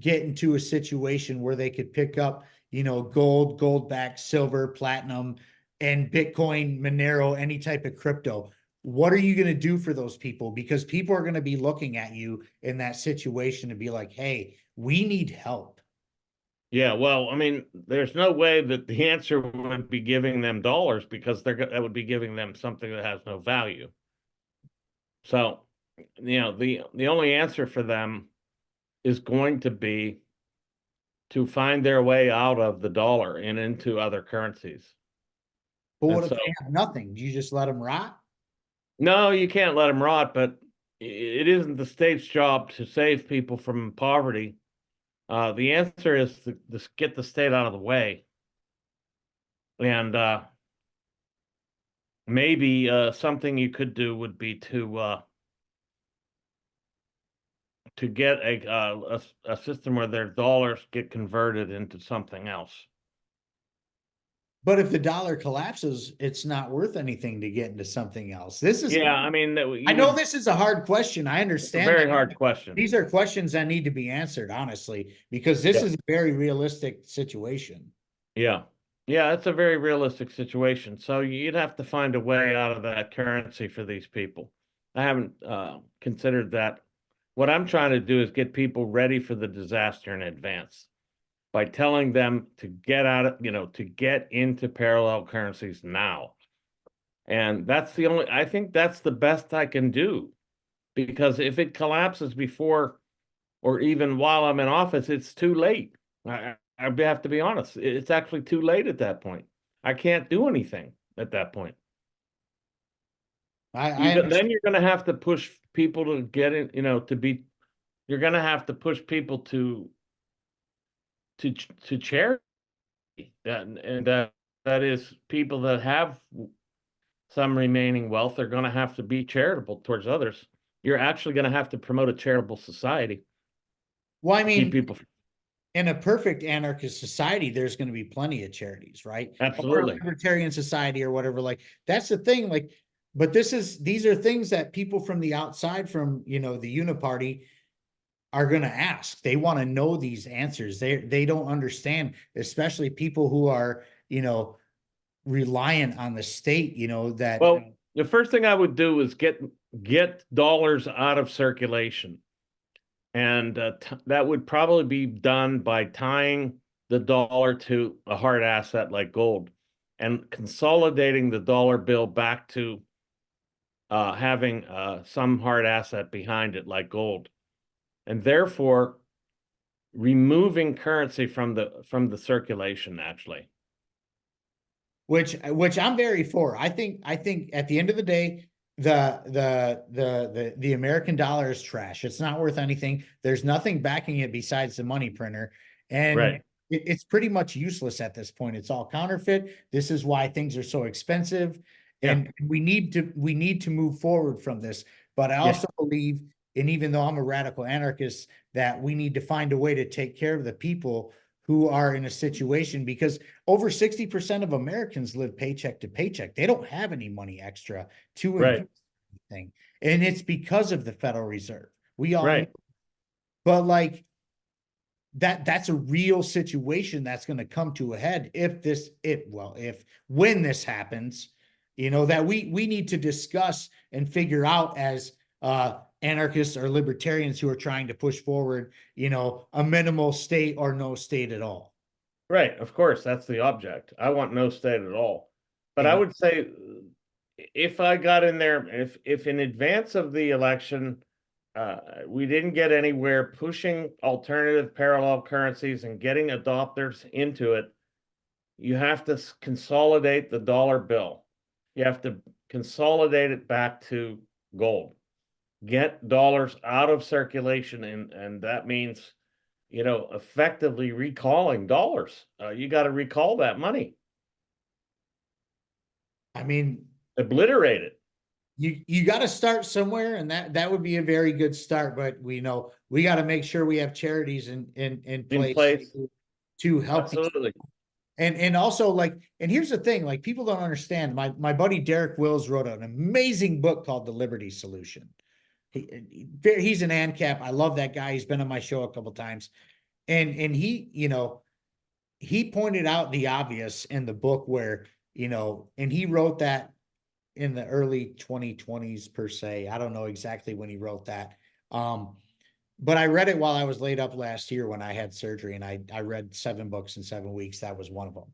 get into a situation where they could pick up, you know, gold backed, silver, platinum, and Bitcoin, Monero, any type of crypto? What are you going to do for those people? Because people are going to be looking at you in that situation to be like, hey, we need help. Yeah, well, I mean, there's no way that the answer would be giving them dollars because that would be giving them something that has no value. So, the only answer for them is going to be to find their way out of the dollar and into other currencies. But And what if so, they have nothing? Do you just let them rot? No, you can't let them rot, but it isn't the state's job to save people from poverty. The answer is to get the state out of the way. And maybe something you could do would be to get a system where their dollars get converted into something else. But if the dollar collapses, it's not worth anything to get into something else. This is, Yeah, I mean, I know this is a hard question. I it's a understand very that. hard question. These are questions that need to be answered, honestly, because this Yeah. is a very realistic situation. Yeah. Yeah, it's a very realistic situation. So you'd have to find a way out of that currency for these people. I haven't considered that. What I'm trying to do is get people ready for the disaster in advance by telling them to get out of, to get into parallel currencies now. And I think that's the best I can do, because if it collapses before or even while I'm in office, it's too late. I have to be honest. It's actually too late at that point. I can't do anything at that point. I Then understand. you're going to have to push people to get in, you're going to have to push people to charity. That is people that have some remaining wealth are going to have to be charitable towards others. You're actually going to have to promote a charitable society. Well, I Keep mean, people. in a perfect anarchist society, there's going to be plenty of charities, right? Or a Absolutely. libertarian society or whatever. Like, that's the thing. Like, but these are things that people from the outside, from, the Uniparty, are going to ask. They want to know these answers. They don't understand, especially people who are, reliant on the state, that. Well, the first thing I would do is get dollars out of circulation, and that would probably be done by tying the dollar to a hard asset like gold, and consolidating the dollar bill back to having some hard asset behind it like gold, and therefore removing currency from the circulation naturally. Which I'm very for. I think at the end of the day, the American dollar is trash. It's not worth anything. There's nothing backing it besides the money printer, and Right. it's pretty much useless at this point. It's all counterfeit. This is why things are so expensive, Yeah. and we need to move forward from this. But I Yeah. also believe, and even though I'm a radical anarchist, that we need to find a way to take care of the people who are in a situation, because over 60% of Americans live paycheck to paycheck. They don't have any money extra to Right. invest in anything. And it's because of the Federal Reserve. We all know. Right. But like, that's a real situation that's going to come to a head if when this happens, that we need to discuss and figure out as anarchists or libertarians who are trying to push forward, a minimal state or no state at all. Right, of course, that's the object. I want no state at all. But I And would say if I got in there, if in advance of the election, we didn't get anywhere pushing alternative parallel currencies and getting adopters into it, you have to consolidate the dollar bill. You have to consolidate it back to gold. Get dollars out of circulation, and that means effectively recalling dollars. You got to recall that money, I mean, obliterate it you got to start somewhere, and that would be a very good start. But we got to make sure we have charities in in place place. to help these. Absolutely. And also, like, and here's the thing, like, people don't understand. My buddy Derek Wills wrote an amazing book called The Liberty Solution. He's an ANCAP. I love that guy. He's been on my show a couple times. And he pointed out the obvious in the book where, and he wrote that in the early 2020s per se. I don't know exactly when he wrote that. But I read it while I was laid up last year when I had surgery, and I read 7 books in 7 weeks. That was one of them.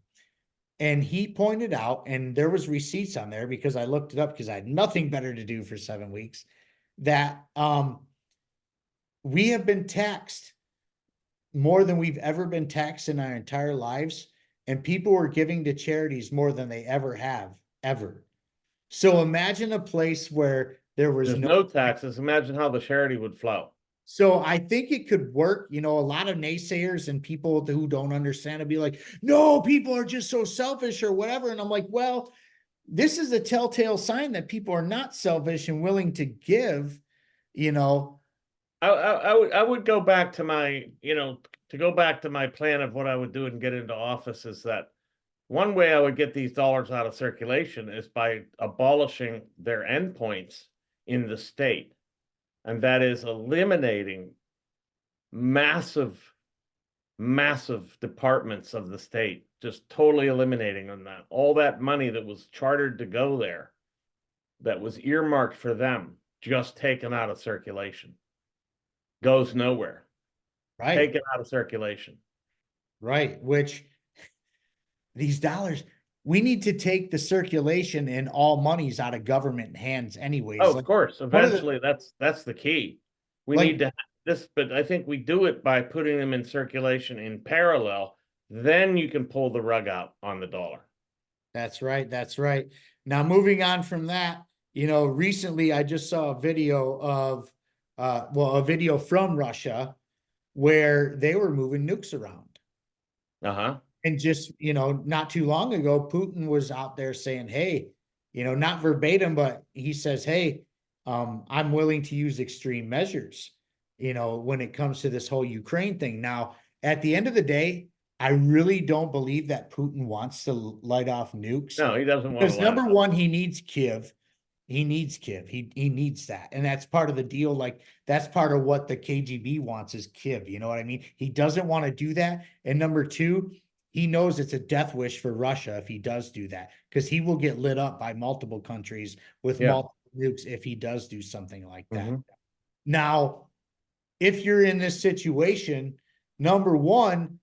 And he pointed out, and there was receipts on there because I looked it up because I had nothing better to do for 7 weeks, that we have been taxed more than we've ever been taxed in our entire lives. And people are giving to charities more than they ever have, ever. So imagine a place where there was There's no. no taxes. Imagine how the charity would flow. So I think it could work. You know, a lot of naysayers and people who don't understand will be like, no, people are just so selfish or whatever. And I'm like, well, this is a telltale sign that people are not selfish and willing to give, you know. I would go back to my, to go back to my plan of what I would do and get into office is that one way I would get these dollars out of circulation is by abolishing their endpoints in the state. And that is eliminating massive, massive departments of the state, just totally eliminating them. That all that money that was chartered to go there, that was earmarked for them, just taken out of circulation, goes nowhere. Right. Taken out of circulation. Right. Which these dollars, we need to take the circulation and all monies out of government hands anyways. Oh, Like of course. one of the, Eventually, that's the key. We like, need to have this, but I think we do it by putting them in circulation in parallel. Then you can pull the rug out on the dollar. that's right. That's right. Now, moving on from that, you know, recently I just saw a video of, a video from Russia where they were moving nukes around. Uh-huh. And just, you know, not too long ago, Putin was out there saying, hey, you know, not verbatim, but he says, hey, I'm willing to use extreme measures, you know, when it comes to this whole Ukraine thing. Now, at the end of the day, I really don't believe that Putin wants to light off nukes. No, he doesn't want to Because let number it up. one, he needs Kiev. He needs Kiev. He needs that. And that's part of the deal. Like that's part of what the KGB wants is Kiev. You know what I mean? He doesn't want to do that. And number two, he knows it's a death wish for Russia if he does do that, because he will get lit up by multiple countries with Yeah. multiple nukes if he does do something like that. Mhm. Now, if you're in this situation, number one,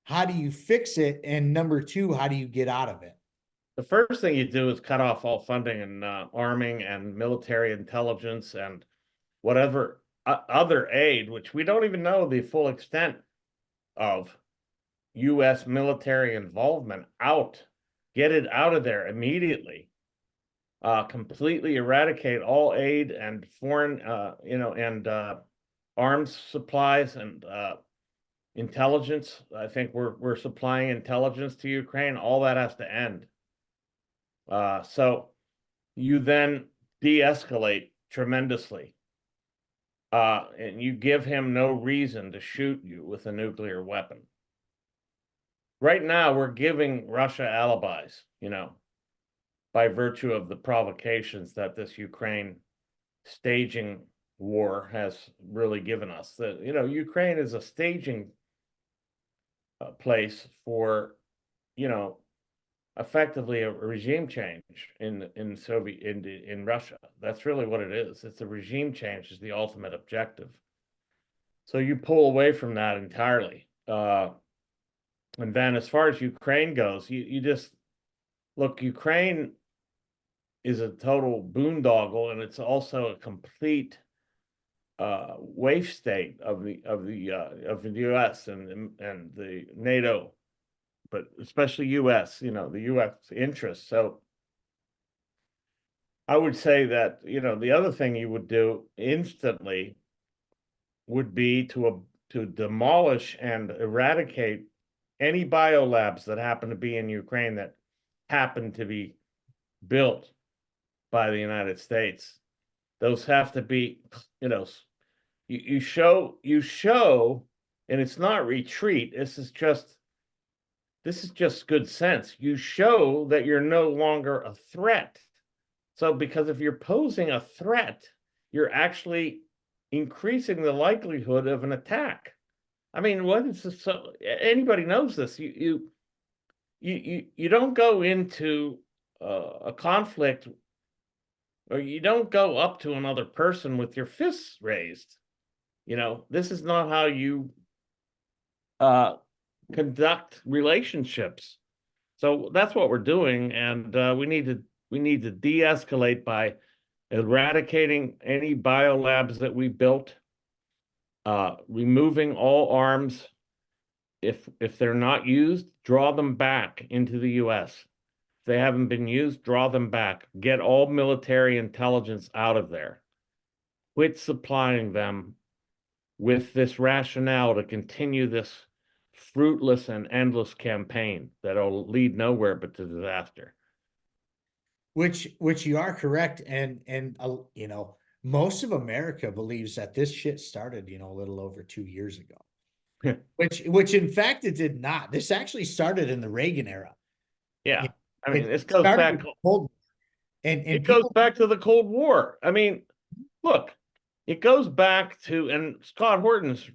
how do you fix it? And number two, how do you get out of it? The first thing you do is cut off all funding and arming and military intelligence and whatever other aid, which we don't even know the full extent of U.S. military involvement out. Get it out of there immediately. Completely eradicate all aid and foreign, and arms supplies and intelligence. I think we're supplying intelligence to Ukraine. All that has to end. So you then de-escalate tremendously. And you give him no reason to shoot you with a nuclear weapon. Right now, we're giving Russia alibis, by virtue of the provocations that this Ukraine staging war has really given us. That, Ukraine is a staging place for, effectively a regime change in Russia. That's really what it is. It's a regime change is the ultimate objective. So you pull away from that entirely. And then as far as Ukraine goes, you just look, Ukraine is a total boondoggle, and it's also a complete waif state of the U.S. and the NATO, but especially U.S. The U.S. interests. So I would say that the other thing you would do instantly would be to demolish and eradicate any biolabs that happen to be in Ukraine that happen to be built by the United States. Those have to be, you show, and it's not retreat. This is just good sense. You show that you're no longer a threat. So, because if you're posing a threat, you're actually increasing the likelihood of an attack. I mean, what is this? So anybody knows this. You don't go into a conflict, or you don't go up to another person with your fists raised. This is not how you conduct relationships. So that's what we're doing, and we need to de-escalate by eradicating any biolabs that we built, removing all arms. If they're not used, draw them back into the U.S. If they haven't been used, draw them back. Get all military intelligence out of there. Quit supplying them with this rationale to continue this fruitless and endless campaign that'll lead nowhere but to disaster. Which you are correct, and you know, most of America believes that this shit started, you know, a little over 2 years ago. Which in fact it did not. This actually started in the Reagan era. Yeah. I mean, It this goes started back, with the Cold War. And it goes people, back to the Cold War. I mean, look, it goes back to, and Scott Horton's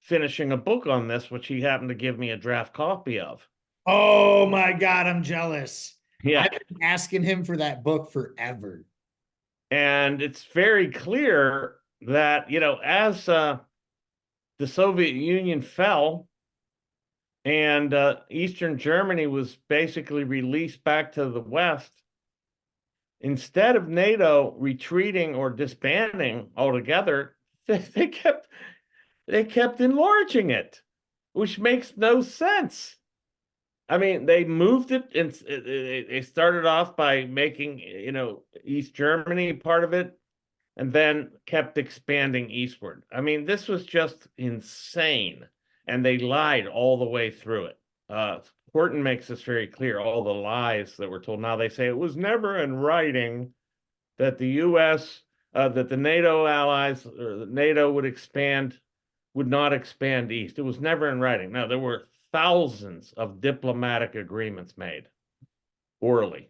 finishing a book on this, which he happened to give me a draft copy of. oh my God, I'm jealous. Yeah. I've been asking him for that book forever. And it's very clear that, you know, as the Soviet Union fell and Eastern Germany was basically released back to the West, instead of NATO retreating or disbanding altogether, they kept enlarging it, which makes no sense. I mean, they moved it, and they started off by making, you know, East Germany part of it, and then kept expanding eastward. I mean, this was just insane, and they lied all the way through it. Horton makes this very clear, all the lies that were told. Now they say it was never in writing that the U.S., that the NATO allies, or NATO would not expand east. It was never in writing. Now, there were thousands of diplomatic agreements made orally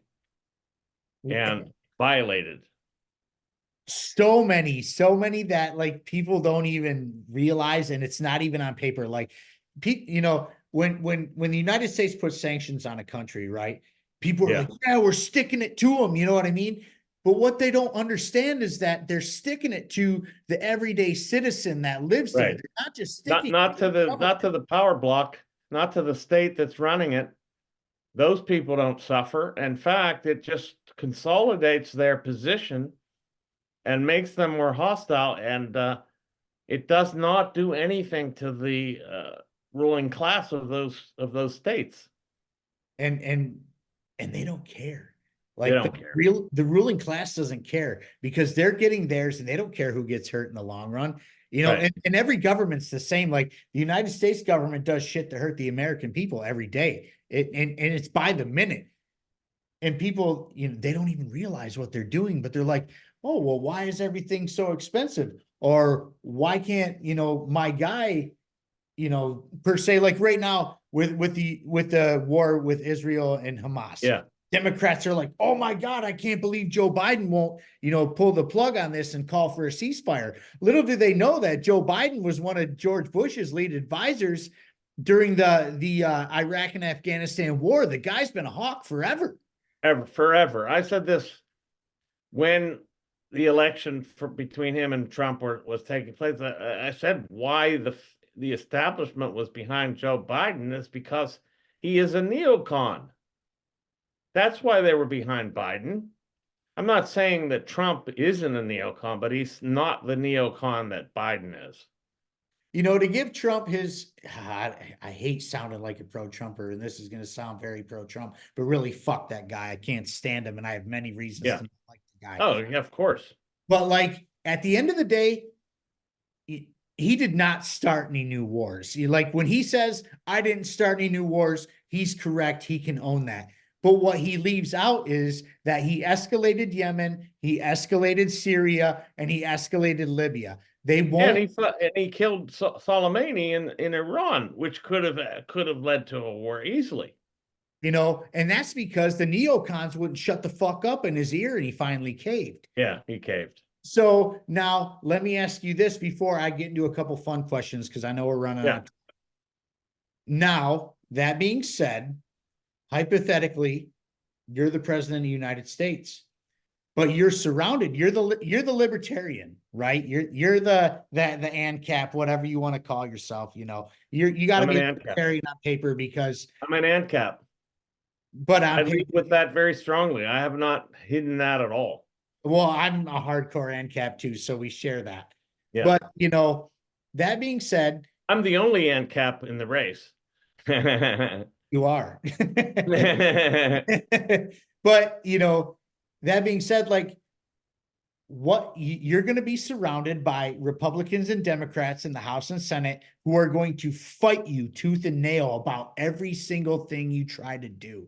and violated. So many that like people don't even realize, and it's not even on paper. Like, you know, when the United States puts sanctions on a country, right? People are Yeah. like, yeah, we're sticking it to them. You know what I mean? But what they don't understand is that they're sticking it to the everyday citizen that lives there. Right. They're not just Not sticking not to the not to the power block, not to the state that's running it. Those people don't suffer. In fact, it just consolidates their position and makes them more hostile, and it does not do anything to the ruling class of those states. and and and they don't care. They Like don't care. the ruling class doesn't care because they're getting theirs and they don't care who gets hurt in the long run. You know, Right. and every government's the same. Like the United States government does shit to hurt the American people every day. And it's by the minute. And people, you know, they don't even realize what they're doing, but they're like, oh, well, why is everything so expensive? Or why can't, you know, my guy, you know, per se, like right now with the war with Israel and Hamas. Yeah. Democrats are like, oh my God, I can't believe Joe Biden won't, you know, pull the plug on this and call for a ceasefire. Little do they know that Joe Biden was one of George Bush's lead advisors during the Iraq and Afghanistan war. The guy's been a hawk forever. Forever. I said this when the election between him and Trump was taking place. I said why the establishment was behind Joe Biden is because he is a neocon. That's why they were behind Biden. I'm not saying that Trump isn't a neocon, but he's not the neocon that Biden is. You know, to give Trump his, I hate sounding like a pro-Trumper, and this is going to sound very pro-Trump, but really, fuck that guy. I can't stand him, and I have many reasons to not like the guy. Oh, yeah, of course. But like at the end of the day, he did not start any new wars. Like when he says, I didn't start any new wars, he's correct. He can own that. But what he leaves out is that he escalated Yemen, he escalated Syria, and he escalated Libya. They won't. And he killed Soleimani in Iran, which could have led to a war easily. You know, and that's because the neocons wouldn't shut the fuck up in his ear, and he finally caved. Yeah, he caved. So now let me ask you this before I get into a couple fun questions, because I know we're running out. Now, that being said, hypothetically, you're the president of the United States, but you're surrounded. You're the libertarian, right? You're the ANCAP, whatever you want to call yourself. You know, you got to be libertarian on paper because I'm an ANCAP. But I lead with that very strongly. I have not hidden that at all. Well, I'm a hardcore ANCAP too, so we share that. Yeah. But you know, that being said, I'm the only ANCAP in the race. You are. But, you know, that being said, like, you're going to be surrounded by Republicans and Democrats in the House and Senate who are going to fight you tooth and nail about every single thing you try to do,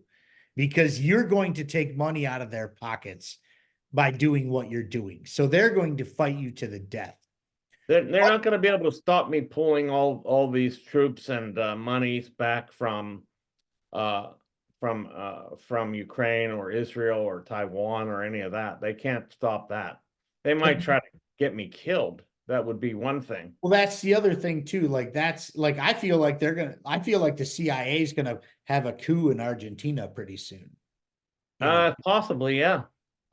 because you're going to take money out of their pockets by doing what you're doing. So they're going to fight you to the death. They're not going to be able to stop me pulling all these troops and monies back uh, from Ukraine or Israel or Taiwan or any of that. They can't stop that. They might try to get me killed. That would be one thing. Well, that's the other thing too. Like, that's like, I feel like the CIA is gonna have a coup in Argentina pretty soon. You know, Possibly, yeah.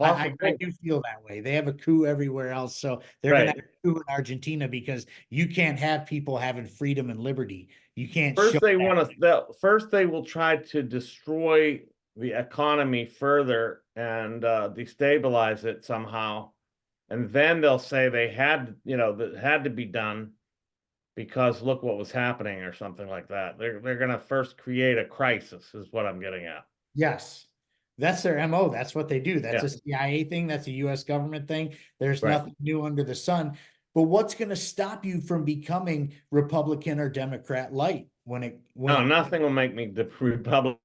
I Possibly. do feel that way. They have a coup everywhere else, so they're gonna Right. have a coup in Argentina because you can't have people having freedom and liberty. You can't show First, they that. want to. First, they will try to destroy the economy further and destabilize it somehow, and then they'll say they had, that had to be done because look what was happening or something like that. They're going to first create a crisis, is what I'm getting at. Yes. That's their MO. That's what they do. That's Yeah. a CIA thing. That's a US government thing. There's Right. nothing new under the sun. But what's going to stop you from becoming Republican or Democrat light No, nothing will make me the Republican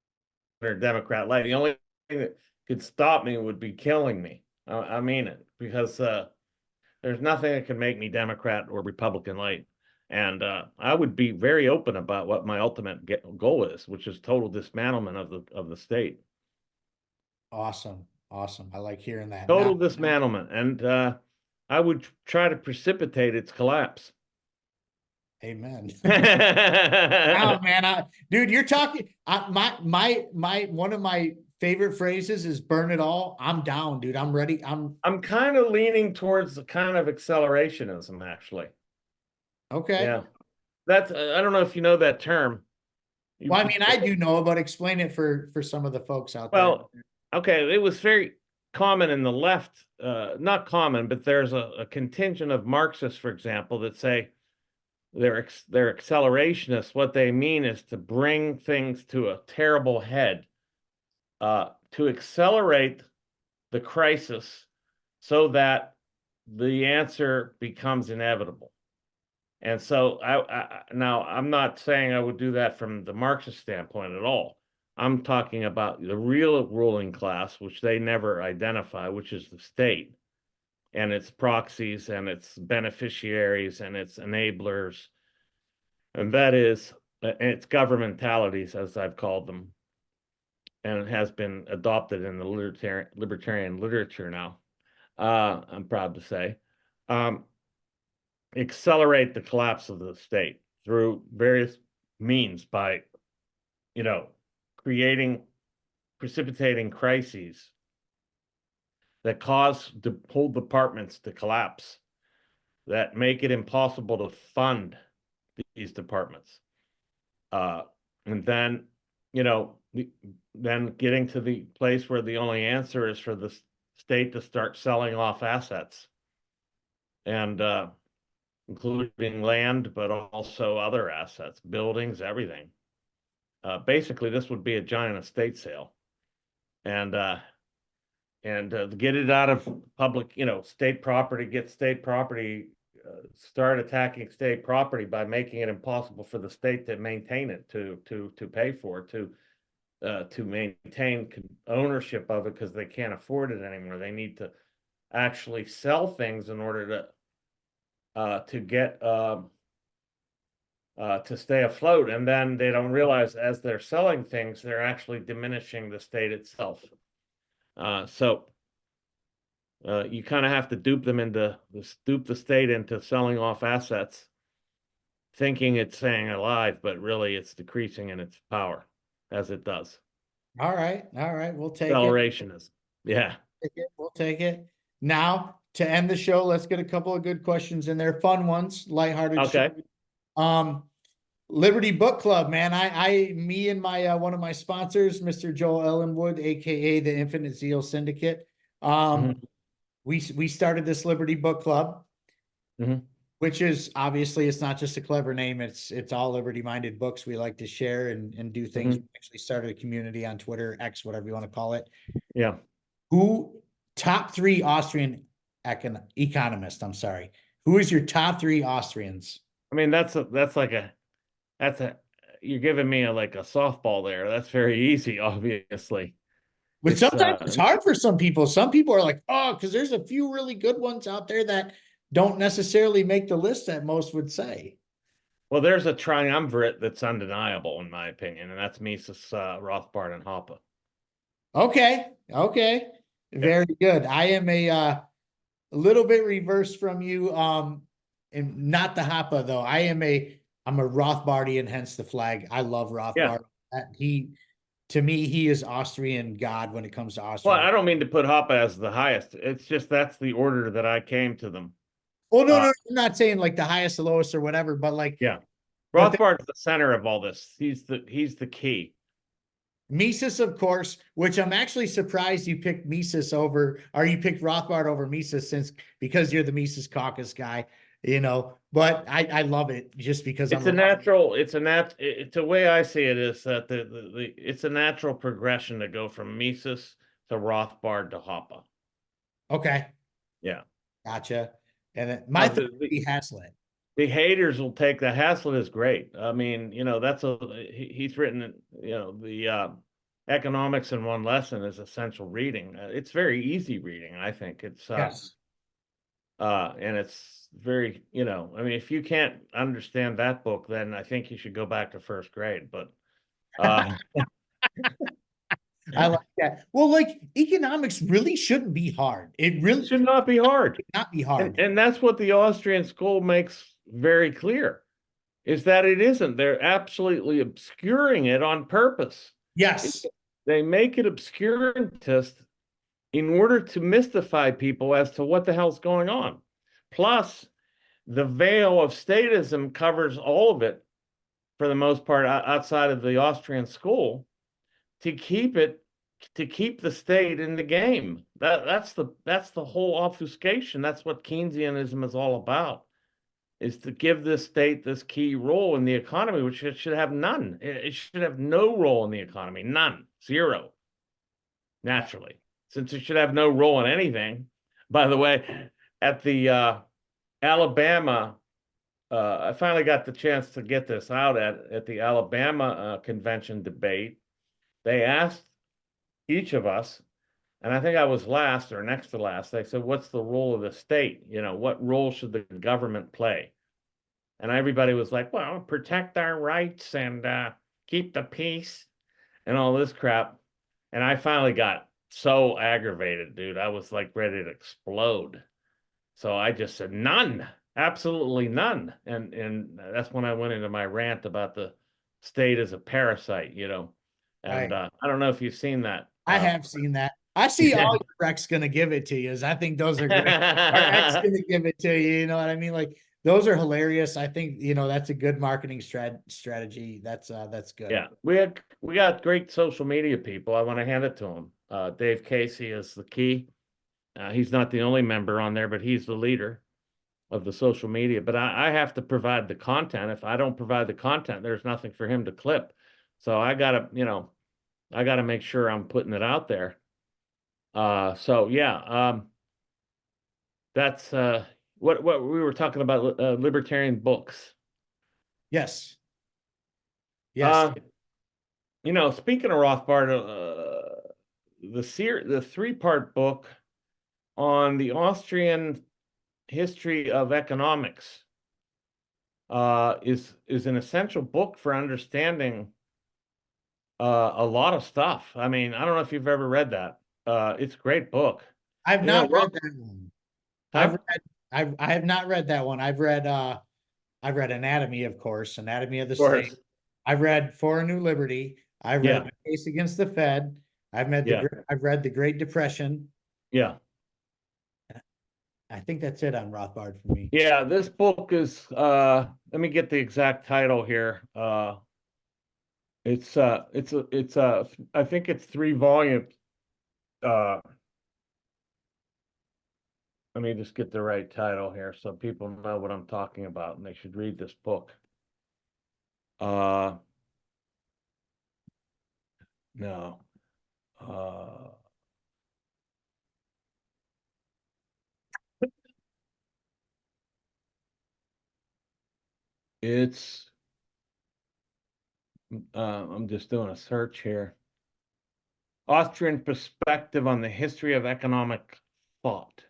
or Democrat light. The only thing that could stop me would be killing me. I mean it, because there's nothing that can make me Democrat or Republican light. And I would be very open about what my ultimate goal is, which is total dismantlement of the state. Awesome. Awesome. I like hearing that. Total Now, dismantlement. And I would try to precipitate its collapse. amen. Oh I'm man, dude, you're talking. My one of my favorite phrases is "burn it all." I'm down, dude. I'm ready. kind of leaning towards the kind of accelerationism, actually. Okay. Yeah. That's, I don't know if you know that term. Well, I mean, I do know, but explain it for some of the folks out there. Well, okay, it was very common in the left, not common, but there's a contingent of Marxists, for example, that say they're accelerationists. What they mean is to bring things to a terrible head, to accelerate the crisis so that the answer becomes inevitable. And so now I'm not saying I would do that from the Marxist standpoint at all. I'm talking about the real ruling class, which they never identify, which is the state and its proxies and its beneficiaries and its enablers. And that is its governmentalities, as I've called them. And it has been adopted in the libertarian literature now, I'm proud to say. Accelerate the collapse of the state through various means by, precipitating crises that cause the whole departments to collapse, that make it impossible to fund these departments. And then, then getting to the place where the only answer is for the state to start selling off assets, and including land, but also other assets, buildings, everything. Basically, this would be a giant estate sale, and get it out of public, state property, get state property, start attacking state property by making it impossible for the state to maintain it, to pay for it, to maintain ownership of it, because they can't afford it anymore. They need to actually sell things in order to get to stay afloat, and then they don't realize as they're selling things, they're actually diminishing the state itself. So you kind of have to dupe the state into selling off assets, thinking it's staying alive, but really it's decreasing in its power as it does. All right. We'll take it. Accelerationism. Yeah. We'll take it. Now, to end the show, let's get a couple of good questions in there, fun ones, lighthearted. Okay. Liberty Book Club, man. Me and my one of my sponsors, Mr. Joel Ellenwood, aka the Infinite Zeal Syndicate. We started this Liberty Book Club, Which is obviously it's not just a clever name. It's all liberty-minded books we like to share and do things. We actually started a community on Twitter, X, whatever you want to call it. Yeah. Who top three Austrian economist? I'm sorry. Who is your top three Austrians? I mean, that's you're giving me like a softball there. That's very easy, obviously. But sometimes it's hard for some people. Some people are like, oh, because there's a few really good ones out there that don't necessarily make the list that most would say. Well, there's a triumvirate that's undeniable, in my opinion, and that's Mises, Rothbard, and Hoppe. Okay. Okay. Very good. I am a little bit reversed from you. And not the Hoppe though. I'm a Rothbardian, hence the flag. I love Yeah. Rothbard. To me, he is Austrian God when it comes to Well, Austrian. I don't mean to put Hoppe as the highest. It's just that's the order that I came to them. Well, no, I'm not saying like the highest, the lowest, or whatever, but like, Yeah. but Rothbard's the center of all this. He's the key. Mises, of course, which I'm actually surprised you picked Mises over, or you picked Rothbard over Mises because you're the Mises caucus guy, but I love it just because It's a way I see it is that it's a natural progression to go from Mises to Rothbard to Hoppe. Okay. Yeah. Gotcha. And then my third would be Hazlitt. The haters will take that. Hazlitt is great. I mean, he's written, the economics in one lesson is essential reading. It's very easy reading. I think it's, Yes. and it's very, I mean, if you can't understand that book, then I think you should go back to first grade, but, I like that. Well, like economics really shouldn't be hard. It really should not be hard. not be hard. And that's what the Austrian school makes very clear, is that it isn't. They're absolutely obscuring it on purpose. Yes. They make it obscurantist in order to mystify people as to what the hell's going on. Plus, the veil of statism covers all of it for the most part outside of the Austrian school to keep the state in the game. That's the whole obfuscation. That's what Keynesianism is all about, is to give this state this key role in the economy, which it should have none. It should have no role in the economy, none, zero, naturally, since it should have no role in anything. By the way, at the Alabama, I finally got the chance to get this out at the Alabama convention debate. They asked each of us, and I think I was last or next to last. They said, what's the role of the state? What role should the government play? And everybody was like, well, protect our rights and keep the peace and all this crap. And I finally got so aggravated, dude. I was like ready to explode. So I just said, none, absolutely none. And that's when I went into my rant about the state as a parasite, And Right. I don't know if you've seen that. I have seen that. I see all your Rex gonna give it to you. I think those are great. Our X gonna give it to you. You know what I mean? Like those are hilarious. I think that's a good marketing strategy. That's good. Yeah, we got great social media people. I want to hand it to them. Dave Casey is the key. He's not the only member on there, but he's the leader of the social media. But I have to provide the content. If I don't provide the content, there's nothing for him to clip. So I gotta make sure I'm putting it out there. So yeah, that's what we were talking about, libertarian books. Yes. Yes. Speaking of Rothbard, the three-part book on the Austrian history of economics is an essential book for understanding a lot of stuff. I mean, I don't know if you've ever read that. It's a great book. I've not read that one. Huh? I have not read that one. I've read Anatomy, of course, Anatomy of the Of course. State. I've read For a New Liberty. I've read Yeah. The Case Against the Fed. I've read the Great Depression. Yeah. I think that's it on Rothbard for me. Yeah, this book is let me get the exact title here. It's I think it's 3 volumes. let me just get the right title here so people know what I'm talking about and they should read this book. No. It's I'm just doing a search here. Austrian Perspective on the History of Economic Thought.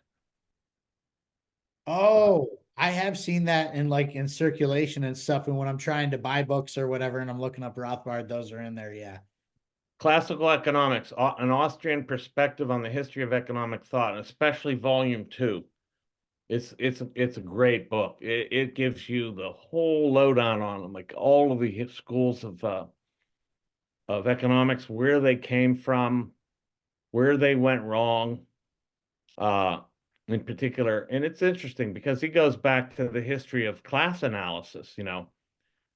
Oh, I have seen that in circulation and stuff. And when I'm trying to buy books or whatever, and I'm looking up Rothbard, those are in there. Yeah. Classical Economics, an Austrian Perspective on the History of Economic Thought, especially Volume 2. It's a great book. It gives you the whole lowdown on them, like all of the schools of economics, where they came from, where they went wrong, in particular. And it's interesting because he goes back to the history of class analysis,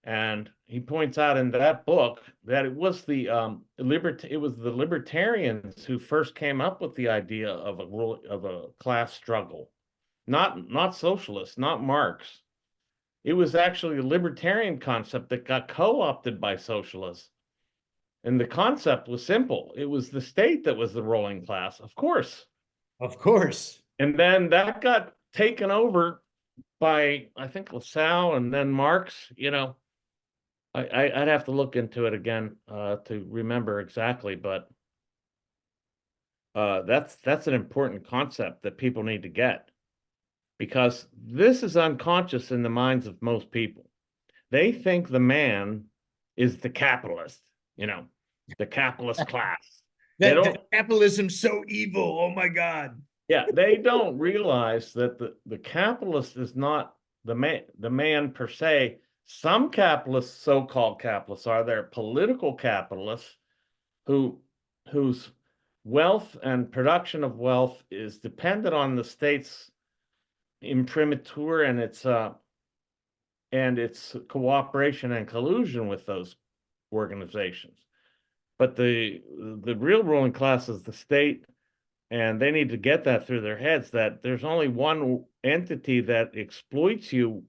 and he points out in that book that it was the libertarians who first came up with the idea of a class struggle, not socialists, not Marx. It was actually a libertarian concept that got co-opted by socialists. And the concept was simple. It was the state that was the ruling class, of course. Of course. And then that got taken over by, I think, LaSalle and then Marx. I'd have to look into it again to remember exactly, but that's an important concept that people need to get, because this is unconscious in the minds of most people. They think the man is the capitalist, the capitalist class. They don't. Capitalism's so evil. Oh my God. Yeah, they don't realize that the capitalist is not the man per se. Some capitalists, so-called capitalists, are there political capitalists whose wealth and production of wealth is dependent on the state's imprimatur and its cooperation and collusion with those organizations. But the real ruling class is the state, and they need to get that through their heads, that there's only one entity that exploits you,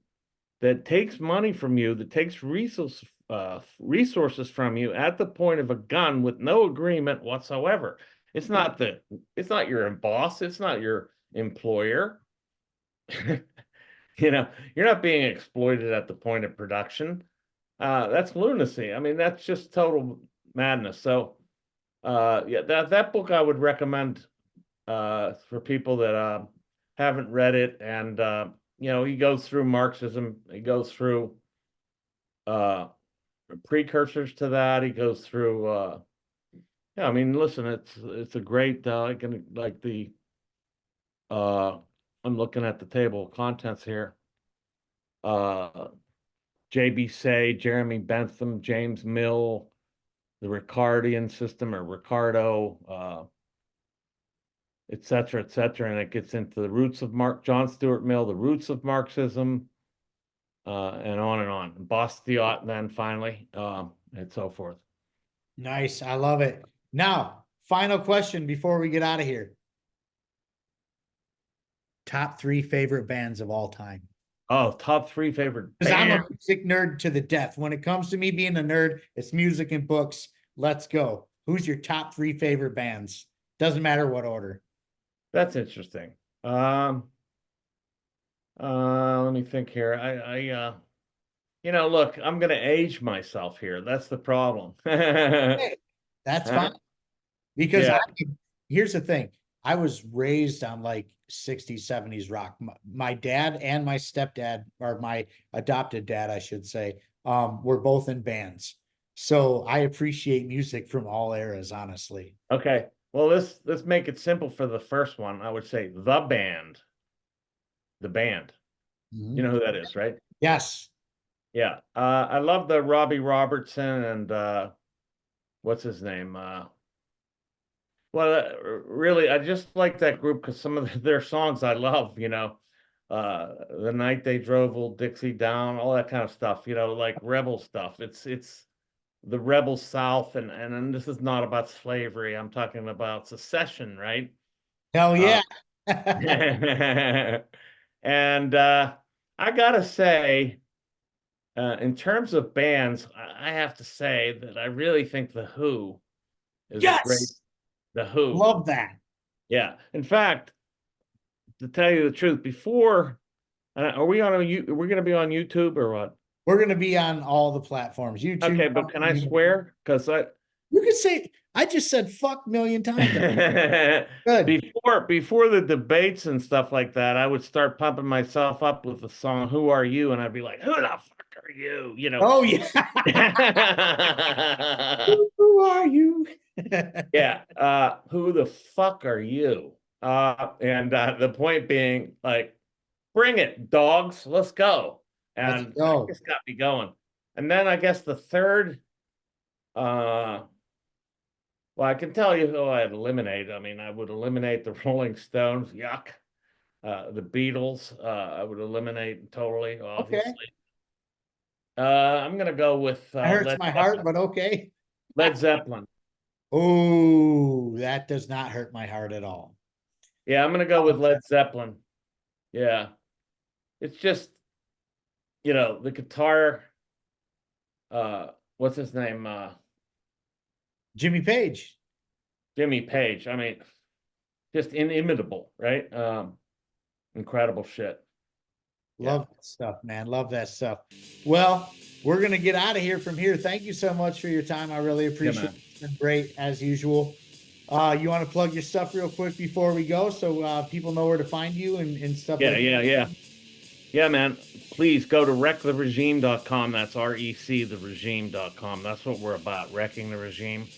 that takes money from you, that takes resources from you at the point of a gun with no agreement whatsoever. It's not your boss, it's not your employer. You're not being exploited at the point of production. That's lunacy. I mean, that's just total madness. So yeah, that book I would recommend for people that haven't read it. And he goes through Marxism, he goes through precursors to that, he goes through yeah, I mean, listen, it's a great I'm looking at the table of contents here. J.B. Say, Jeremy Bentham, James Mill, the Ricardian system, or Ricardo, et cetera, and it gets into the roots of John Stuart Mill, the roots of Marxism, and on and on. Bastiat, then finally, and so forth. Nice. I love it. Now, final question before we get out of here. Top 3 favorite bands of all time. Oh, top 3 favorite Because I'm a bands. music nerd to the death. When it comes to me being a nerd, it's music and books. Let's go. Who's your top 3 favorite bands? Doesn't matter what order. That's interesting. Let me think here. Look, I'm gonna age myself here. That's the problem. Hey, that's fine. Because Yeah. here's the thing. I was raised on like 60s, 70s rock. My dad and my stepdad, or my adopted dad, I should say, were both in bands. So I appreciate music from all eras, honestly. Okay. Well, let's make it simple for the first one. I would say the band. The band. You know who that is, right? Yes. Yeah. I love the Robbie Robertson and what's his name? Really, I just like that group because some of their songs I love, The Night They Drove Old Dixie Down, all that kind of stuff, like rebel stuff. It's the rebel South, and this is not about slavery. I'm talking about secession, right? Hell yeah. And I gotta say, in terms of bands, I have to say that I really think The Who is a great. Yes. The Who. Love that. Yeah. In fact, to tell you the truth, before are we on we're going to be on YouTube or what? We're going to be on all the platforms. YouTube. Okay, but can I swear? Because You can say, I just said fuck million times. Good. before the debates and stuff like that, I would start pumping myself up with the song "Who Are You," and I'd be like, "Who the fuck are you?" You know. Oh yeah. Who are you? Yeah. Who the fuck are you? And the point being, like, bring it, dogs. Let's go. Let's And that go. just got me going. And then I guess the third, well, I can tell you who I'd eliminate. I mean, I would eliminate the Rolling Stones. Yuck. The Beatles, I would eliminate totally, Okay. obviously. I'm gonna go with That hurts my heart, but okay. Led Zeppelin. Oh, that does not hurt my heart at all. Yeah, I'm gonna go with Led Zeppelin. Yeah. It's just, the guitar, what's his name? Jimmy Page. Jimmy Page. I mean, just inimitable, right? Incredible shit. Love that stuff, man. Love that stuff. Well, we're going to get out of here from here. Thank you so much for your time. I really appreciate it. It's been great as usual. You want to plug your stuff real quick before we go so people know where to find you and stuff Yeah, like yeah. Yeah, man. Please go to RecTheRegime.com. That's RecTheRegime.com. That's what we're about, wrecking the regime.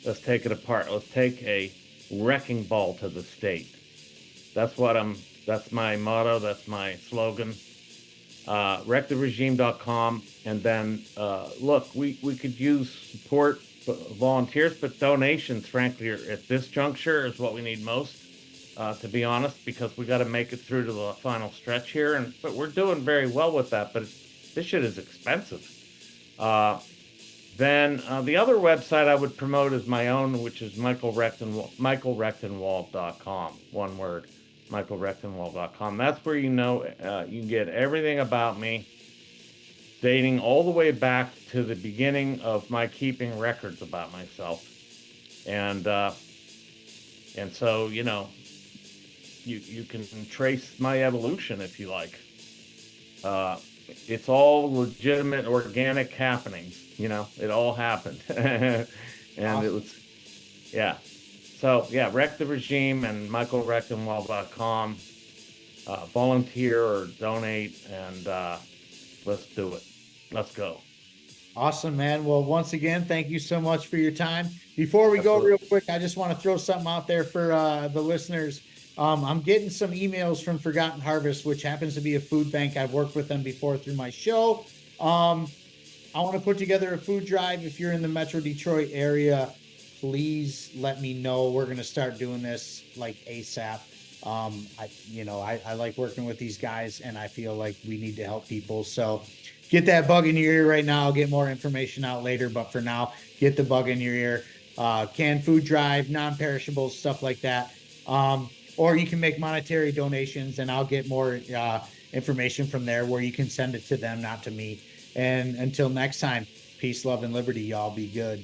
Let's take it apart. Let's take a wrecking ball to the state. That's my motto. That's my slogan. RecTheRegime.com. And then, look, we could use support, volunteers, but donations, frankly, at this juncture is what we need most. To be honest, because we got to make it through to the final stretch here, but we're doing very well with that. But this shit is expensive. Then the other website I would promote is my own, which is michaelrectenwald.com. One word, michaelrectenwald.com. That's where you can get everything about me, dating all the way back to the beginning of my keeping records about myself, and so you can trace my evolution if you like. It's all legitimate, organic happenings. It all happened. And awesome. It was, yeah. So, yeah, Wreck the Regime and MichaelRectenwald.com. Volunteer or donate, and let's do it. Let's go. Awesome, man. Well, once again, thank you so much for your time. Before we go real quick, I just want to throw something out there for the listeners. I'm getting some emails from Forgotten Harvest, which happens to be a food bank. I've worked with them before through my show. I want to put together a food drive. If you're in the Metro Detroit area, please let me know. We're going to start doing this like ASAP. I like working with these guys, and I feel like we need to help people. So get that bug in your ear right now. I'll get more information out later, but for now, get the bug in your ear. Canned food drive, non-perishables, stuff like that. Or you can make monetary donations, and I'll get more information from there where you can send it to them, not to me. And until next time, peace, love, and liberty. Y'all be good.